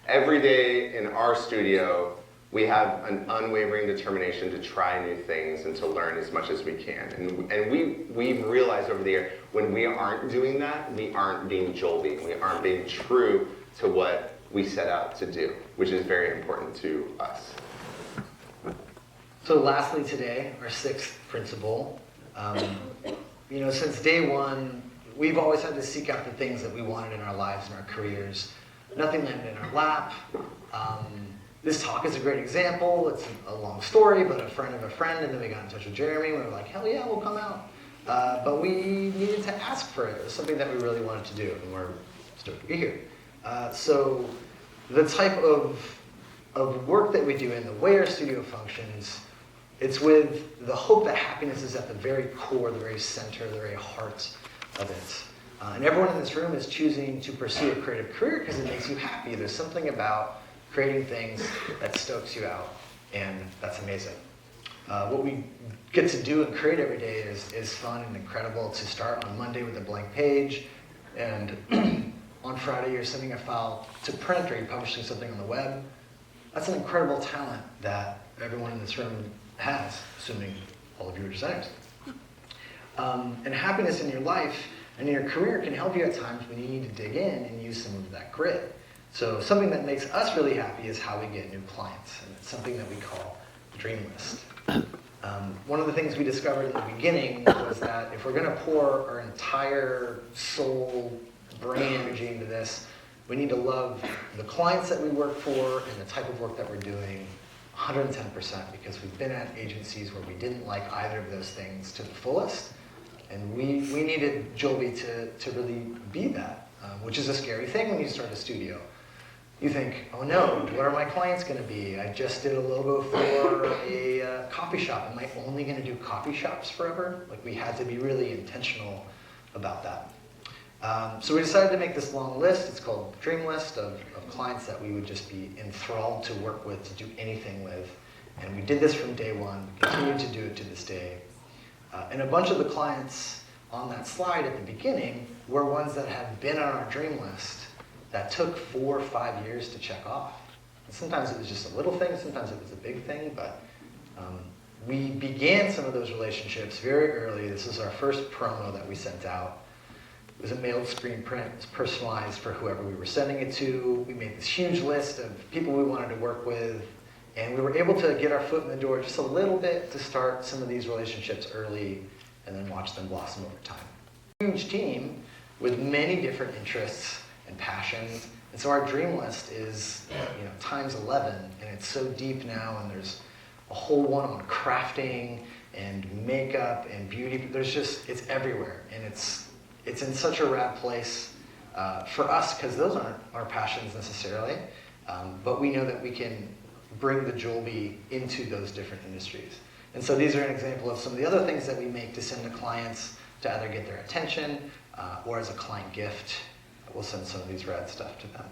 Every day in our studio, we have an unwavering determination to try new things and to learn as much as we can. And we've realized over the year, when we aren't doing that, we aren't being Jolby. We aren't being true to what we set out to do, which is very important to us. So lastly today, our sixth principle. Since day one, we've always had to seek out the things that we wanted in our lives and our careers. Nothing landed in our lap. This talk is a great example. It's a long story, but a friend of a friend, and then we got in touch with Jeremy, and we were like, hell yeah, we'll come out. But we needed to ask for it. It was something that we really wanted to do, and we're stoked to be here. So the type of work that we do and the way our studio functions, it's with the hope that happiness is at the very core, the very center, the very heart of it. And everyone in this room is choosing to pursue a creative career because it makes you happy. There's something about creating things that stokes you out, and that's amazing. What we get to do and create every day is fun and incredible. To start on Monday with a blank page, and on Friday you're sending a file to print or you're publishing something on the web. That's an incredible talent that everyone in this room has, assuming all of you are designers. And happiness in your life and in your career can help you at times when you need to dig in and use some of that grit. So something that makes us really happy is how we get new clients, and it's something that we call the dream list. One of the things we discovered in the beginning was that if we're going to pour our entire soul, brain energy into this, we need to love the clients that we work for and the type of work that we're doing 110%, because we've been at agencies where we didn't like either of those things to the fullest, and we needed Jolby to really be that, which is a scary thing when you start a studio. You think, oh no, what are my clients going to be? I just did a logo for a coffee shop. Am I only going to do coffee shops forever? Like, we had to be really intentional about that. So we decided to make this long list. It's called Dream List of clients that we would just be enthralled to work with, to do anything with. And we did this from day one. We continue to do it to this day. And a bunch of the clients on that slide at the beginning were ones that had been on our dream list that took 4 or 5 years to check off. And sometimes it was just a little thing, sometimes it was a big thing, but we began some of those relationships very early. This is our first promo that we sent out. It was a mailed screen print. It was personalized for whoever we were sending it to. We made this huge list of people we wanted to work with, and we were able to get our foot in the door just a little bit to start some of these relationships early and then watch them blossom over time. Huge team with many different interests and passions. And so our dream list is times 11, and it's so deep now, and there's a whole one on crafting and makeup and beauty. It's everywhere, and it's in such a rad place for us, because those aren't our passions necessarily, but we know that we can bring the Jolby into those different industries. And so these are an example of some of the other things that we make to send to clients to either get their attention or as a client gift. We'll send some of these rad stuff to them.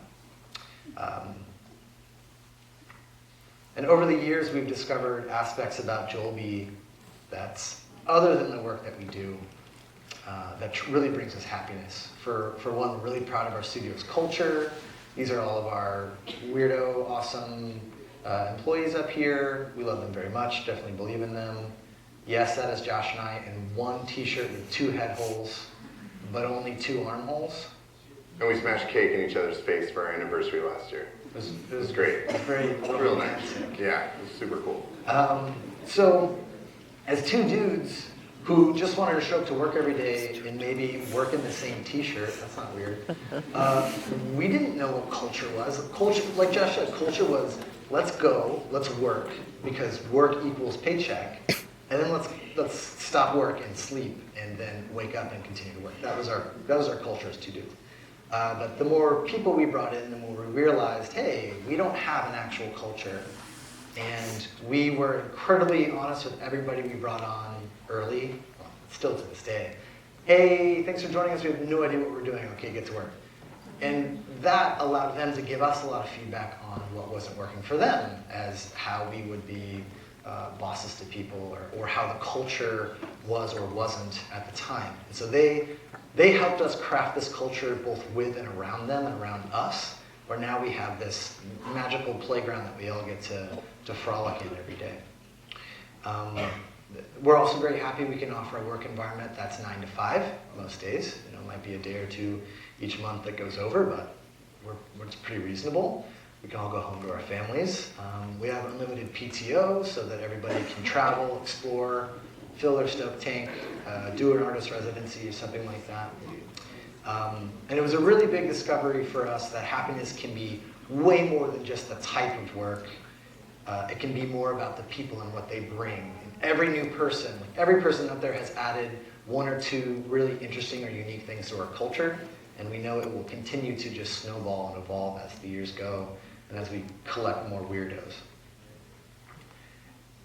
And over the years, we've discovered aspects about Jolby that's other than the work that we do that really brings us happiness. For one, we're really proud of our studio's culture. These are all of our weirdo, awesome employees up here. We love them very much, definitely believe in them. Yes, that is Josh and I in one t-shirt with 2 head holes, but only 2 armholes. And we smashed cake in each other's face for our anniversary last year. It was great. It was very real nice. Yeah, it was super cool. So as two dudes who just wanted to show up to work every day and maybe work in the same t-shirt, that's not weird, we didn't know what culture was. Culture, like Josh said, culture was, let's go, let's work, because work equals paycheck, and then let's stop work and sleep, and then wake up and continue to work. That was our culture as two dudes. But the more people we brought in, the more we realized, hey, we don't have an actual culture. And we were incredibly honest with everybody we brought on early, well, still to this day. Hey, thanks for joining us. We have no idea what we're doing. Okay, get to work. And that allowed them to give us a lot of feedback on what wasn't working for them, as how we would be bosses to people, or how the culture was or wasn't at the time. And so they helped us craft this culture both with and around them and around us, where now we have this magical playground that we all get to frolic in every day. We're also very happy we can offer a work environment that's 9 to 5 most days. You know, it might be a day or two each month that goes over, but it's pretty reasonable. We can all go home to our families. We have unlimited PTO so that everybody can travel, explore, fill their stoke tank, do an artist residency or something like that. And it was a really big discovery for us that happiness can be way more than just the type of work. It can be more about the people and what they bring. And every new person, every person up there has added 1 or 2 really interesting or unique things to our culture, and we know it will continue to just snowball and evolve as the years go and as we collect more weirdos.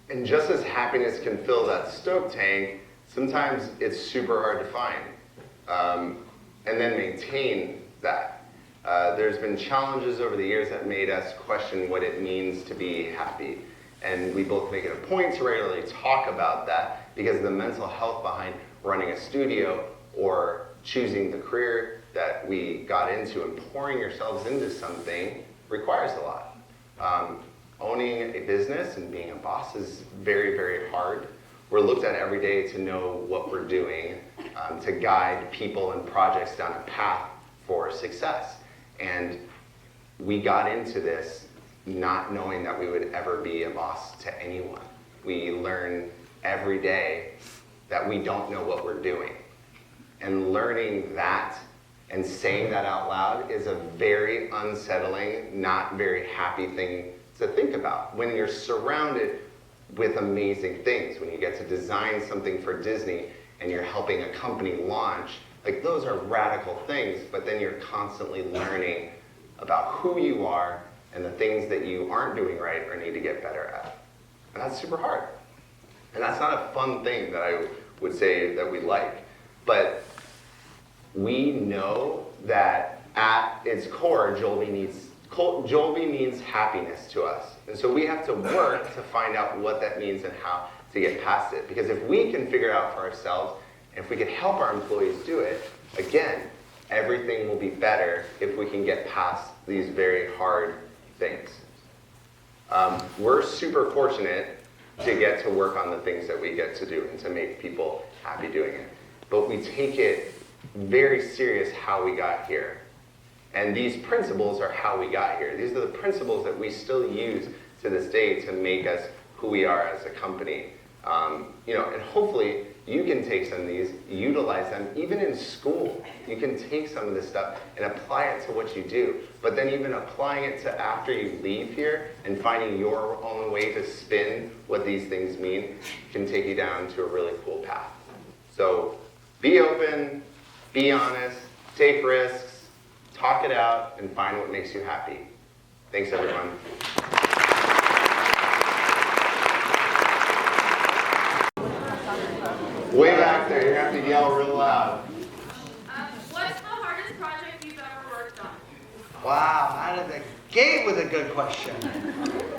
And just as happiness can fill that stoke tank, sometimes it's super hard to find and then maintain that. There's been challenges over the years that made us question what it means to be happy. And we both make it a point to regularly talk about that, because the mental health behind running a studio or choosing the career that we got into and pouring yourselves into something requires a lot. Owning a business and being a boss is very, very hard. We're looked at every day to know what we're doing, to guide people and projects down a path for success. And we got into this not knowing that we would ever be a boss to anyone. We learn every day that we don't know what we're doing. And learning that and saying that out loud is a very unsettling, not very happy thing to think about. When you're surrounded with amazing things, when you get to design something for Disney and you're helping a company launch, like those are radical things, but then you're constantly learning about who you are and the things that you aren't doing right or need to get better at. And that's super hard. And that's not a fun thing that I would say that we like. But we know that at its core, Jolby means happiness to us. And so we have to work to find out what that means and how to get past it. Because if we can figure it out for ourselves, and if we can help our employees do it, again, everything will be better if we can get past these very hard things. We're super fortunate to get to work on the things that we get to do and to make people happy doing it. But we take it very serious how we got here. And these principles are how we got here. These are the principles that we still use to this day to make us who we are as a company. And hopefully you can take some of these, utilize them, even in school. You can take some of this stuff and apply it to what you do. But then even applying it to after you leave here and finding your own way to spin what these things mean can take you down to a really cool path. So be open, be honest, take risks, talk it out, and find what makes you happy. Thanks, everyone. Way back there, you're going to have to yell real loud. What's the hardest project you've ever worked on? Wow, out of the gate with a good question.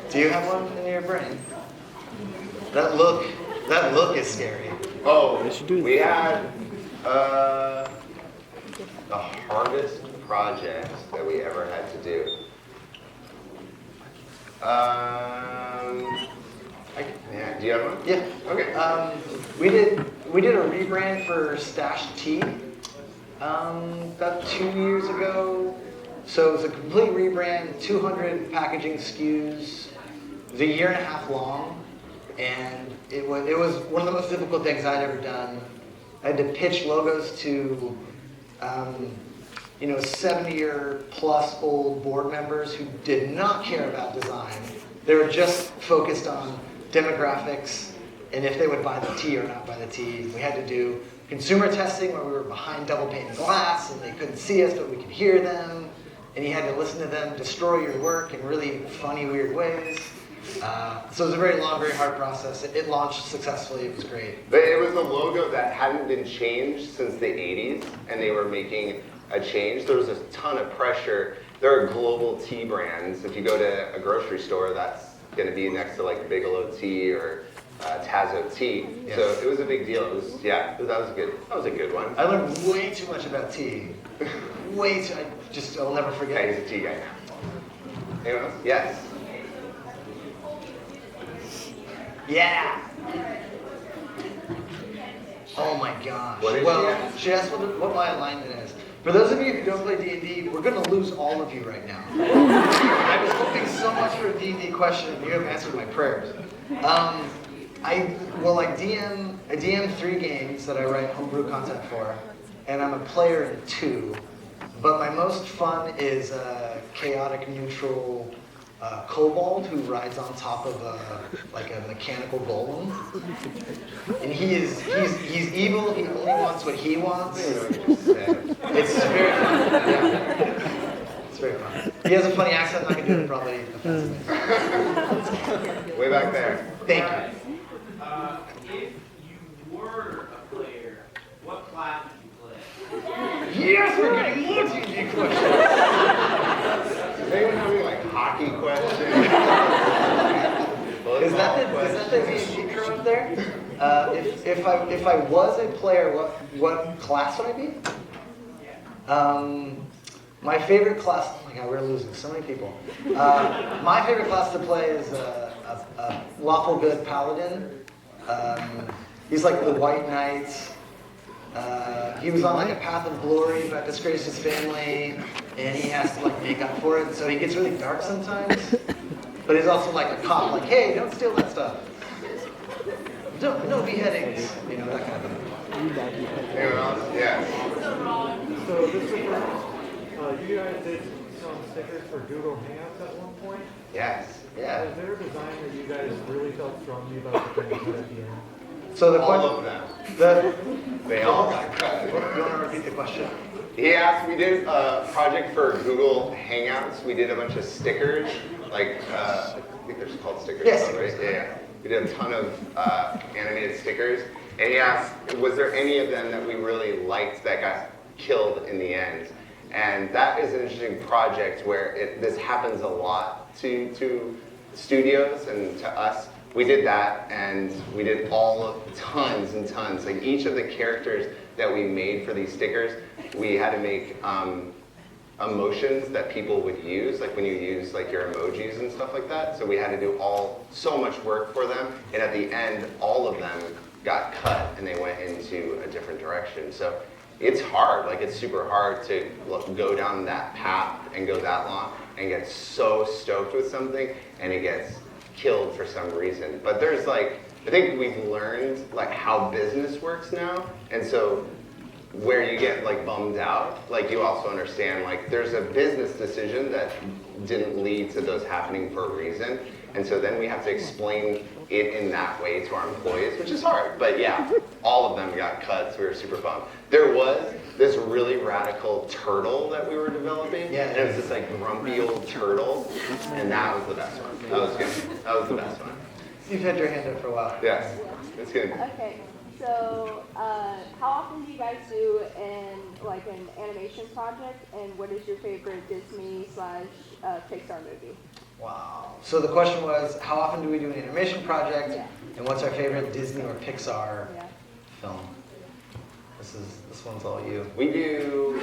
Do you have one in your brain? That look is scary. Oh, we had the hardest project that we ever had to do. Do you have one? Yeah. Okay. We did a rebrand for Stash Tea about 2 years ago. So it was a complete rebrand, 200 packaging SKUs. It was a year and a half long, and it was one of the most difficult things I'd ever done. I had to pitch logos to 70-year plus old board members who did not care about design. They were just focused on demographics and if they would buy the tea or not buy the tea. We had to do consumer testing where we were behind double pane glass and they couldn't see us but we could hear them. And you had to listen to them destroy your work in really funny, weird ways. So it was a very long, very hard process. It launched successfully. It was great. But it was a logo that hadn't been changed since the 80s, and they were making a change. There was a ton of pressure. There are global tea brands. If you go to a grocery store, that's going to be next to like Bigelow Tea or Tazo Tea. Yes. So it was a big deal. It was, that was a good one. I learned way too much about tea. Way too. I'll never forget. He's a tea guy now. Anyone else? Yes. Yeah. Oh my gosh. What is she asked what my alignment is. For those of you who don't play D&D, we're going to lose all of you right now. I was hoping so much for a D&D question, and you have answered my prayers. I DM 3 games that I write homebrew content for, and I'm a player in 2. But my most fun is a chaotic neutral kobold who rides on top of a mechanical golem. And he's evil, he only wants what he wants. It's very fun. Yeah. It's very fun. He has a funny accent, I'm not gonna do it probably offensively. Way back there. Thank you. If you were a player, what class would you play? Yes, we're getting more D&D questions. Is anyone having like hockey questions? Is that the D&D crew up there? If I was a player, what class would I be? My favorite class. Oh my God, we're losing so many people. My favorite class to play is a lawful good paladin. He's like the White Knight. He was on like a path of glory, but disgraced his family, and he has to like make up for it. So he gets really dark sometimes. But he's also like a cop, like, hey, don't steal that stuff. No beheadings, that kind of thing. Anyone else? Yeah. So this is you guys did some stickers for Google Hangouts at one point. Yes. Yeah. Was there a design that you guys really felt strongly about that you put at the end? So the All question, of them. They all got cut. you want to repeat the question? He asked, we did a project for Google Hangouts. We did a bunch of stickers, I think they're just called stickers, Yes, right? stickers. Yeah. We did a ton of animated stickers. And he asked, was there any of them that we really liked that got killed in the end? And that is an interesting project where this happens a lot to studios and to us. We did that, and we did tons and tons. Like each of the characters that we made for these stickers, we had to make emotions that people would use, like when you use like your emojis and stuff like that. So we had to do so much work for them, and at the end, all of them got cut and they went into a different direction. So it's hard, it's super hard to go down that path and go that long and get so stoked with something and it gets killed for some reason. But there's I think we've learned how business works now, and so where you get bummed out, you also understand there's a business decision that didn't lead to those happening for a reason, and so then we have to explain it in that way to our employees, which is hard. But yeah, all of them got cut, so we were super bummed. There was this really radical turtle that we were developing, Yeah. and it was this grumpy old turtle, and that was the best one. That was good. That was the best one. You've had your hand up for a while. Yes, it's good. Okay, so how often do you guys do an animation project, and what is your favorite Disney/Pixar movie? Wow. So the question was, how often do we do an animation project, Yeah. and what's our favorite Disney or Pixar Yeah. film? This one's all you. We do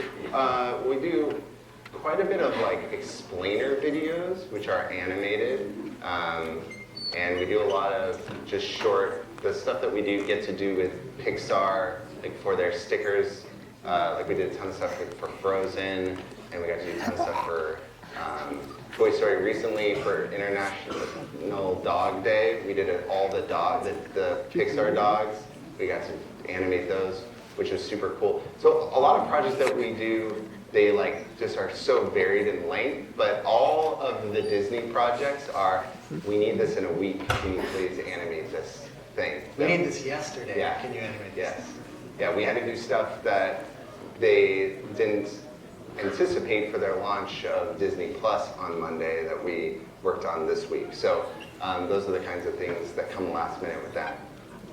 quite a bit of explainer videos, which are animated, and we do a lot of just short, the stuff that we get to do with Pixar, for their stickers. We did a ton of stuff for Frozen, and we got to do a ton of stuff for Toy Story recently for International Dog Day. We did the Pixar dogs. We got to animate those, which was super cool. So a lot of projects that we do, they just are so varied in length, but all of the Disney projects are, we need this in a week. Can you please animate this thing? We need this yesterday. Yeah. Can you animate this? Yes. Yeah, we had to do stuff that they didn't anticipate for their launch of Disney Plus on Monday that we worked on this week. So those are the kinds of things that come last minute with that.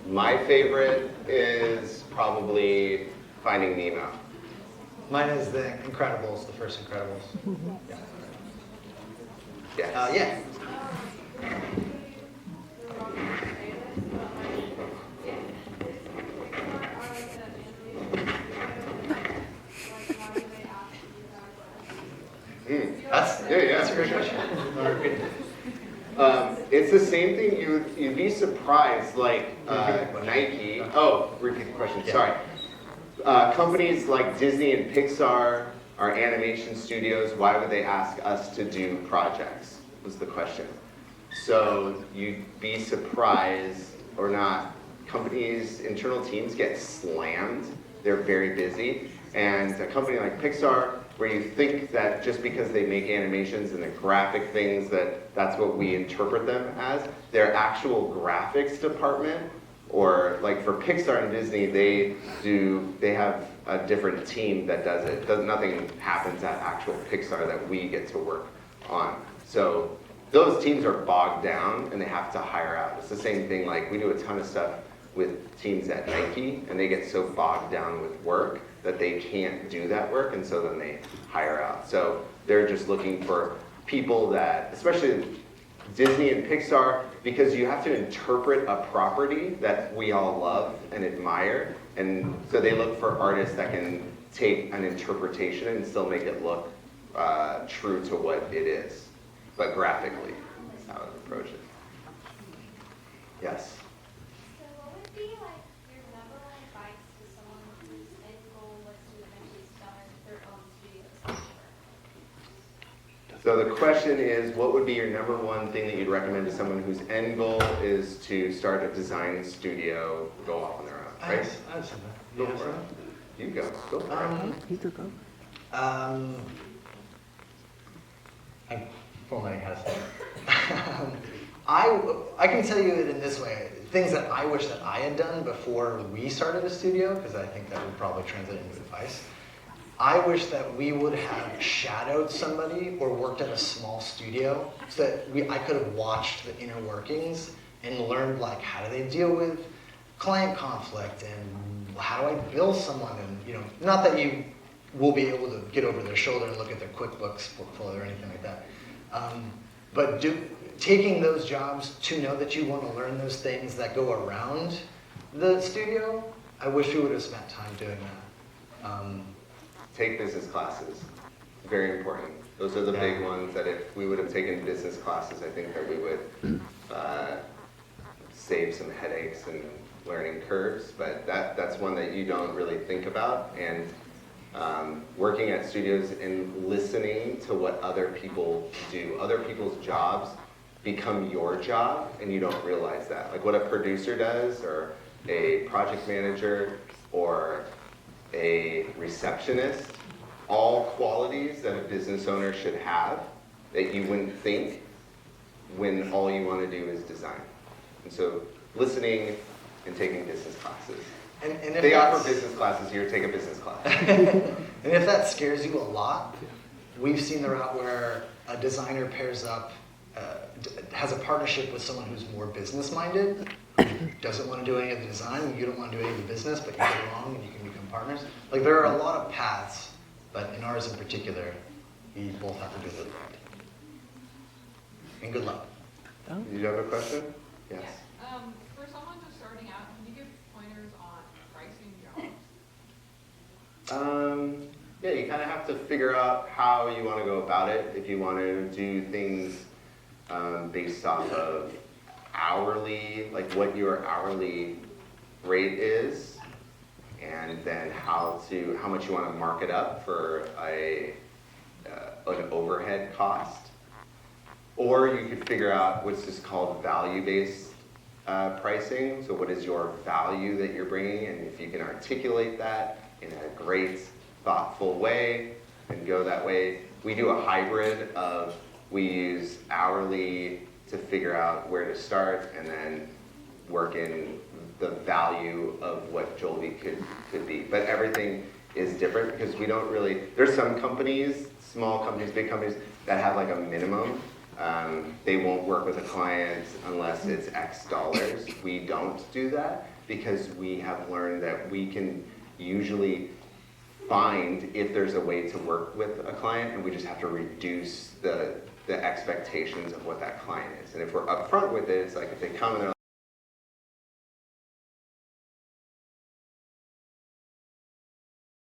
My favorite is probably Finding Nemo. Mine is the Incredibles, the first Incredibles. Yeah. Yes. Yeah. That's a great question. Wanna repeat it? It's the same thing. You'd be surprised, Nike. Oh, repeat the question. Yeah. Sorry. Companies like Disney and Pixar are animation studios. Why would they ask us to do projects? Was the question. So you'd be surprised or not. Companies' internal teams get slammed. They're very busy, and a company like Pixar, where you think that just because they make animations and the graphic things that's what we interpret them as, their actual graphics department, or like for Pixar and Disney, they have a different team that does it. Nothing happens at actual Pixar that we get to work on. So those teams are bogged down and they have to hire out. It's the same thing, like we do a ton of stuff with teams at Nike, and they get so bogged down with work that they can't do that work, and so then they hire out. So they're just looking for people that, especially Disney and Pixar, because you have to interpret a property that we all love and admire, and so they look for artists that can take an interpretation and still make it look true to what it is, but graphically. That's how it approaches. Yes? So what would be like your number one advice to someone whose end goal was to eventually start their own studio software? So the question is, what would be your number one thing that you'd recommend to someone whose end goal is to start a design studio, go off on their own, right? I have something. Go You have for it. something? You go for it. I formally has I can tell you it in this way. Things that I wish that I had done before we started a studio, because I think that would probably translate into advice. I wish that we would have shadowed somebody or worked at a small studio so that I could have watched the inner workings and learned how do they deal with client conflict and how do I bill someone, and not that you will be able to get over their shoulder and look at their QuickBooks portfolio or anything like that. But taking those jobs to know that you want to learn those things that go around the studio, I wish we would have spent time doing that. Take business classes. Very important. Those are the big ones that if we would have taken business classes, I think that we would save some headaches and learning curves. But that's one that you don't really think about. And working at studios and listening to what other people do. Other people's jobs become your job, and you don't realize that. Like what a producer does, or a project manager, or a receptionist, all qualities that a business owner should have that you wouldn't think when all you want to do is design. And so listening and taking business classes. And if They that's- offer business classes here, take a business class. And if that scares you a lot, we've seen the route where a designer pairs up, has a partnership with someone who's more business-minded, doesn't want to do any of the design, you don't want to do any of the business, but you get along and you can become partners. There are a lot of paths, but in ours in particular, we both have to do it. And good luck. Did you have a question? Yes. For someone just starting out, can you give pointers on pricing jobs? Yeah, you kind of have to figure out how you want to go about it. If you want to do things based off of hourly, like what your hourly rate is, and then how much you want to mark it up for a an overhead cost. Or you could figure out what's just called value-based pricing. So what is your value that you're bringing? And if you can articulate that in a great, thoughtful way and go that way. We do a hybrid of, we use hourly to figure out where to start and then work in the value of what Jolby could be. But everything is different because we don't really, there's some companies, small companies, big companies, that have like a minimum. They won't work with a client unless it's X dollars. We don't do that because we have learned that we can usually find if there's a way to work with a client, and we just have to reduce the expectations of what that client is. And if we're upfront with it, it's like if they come and they're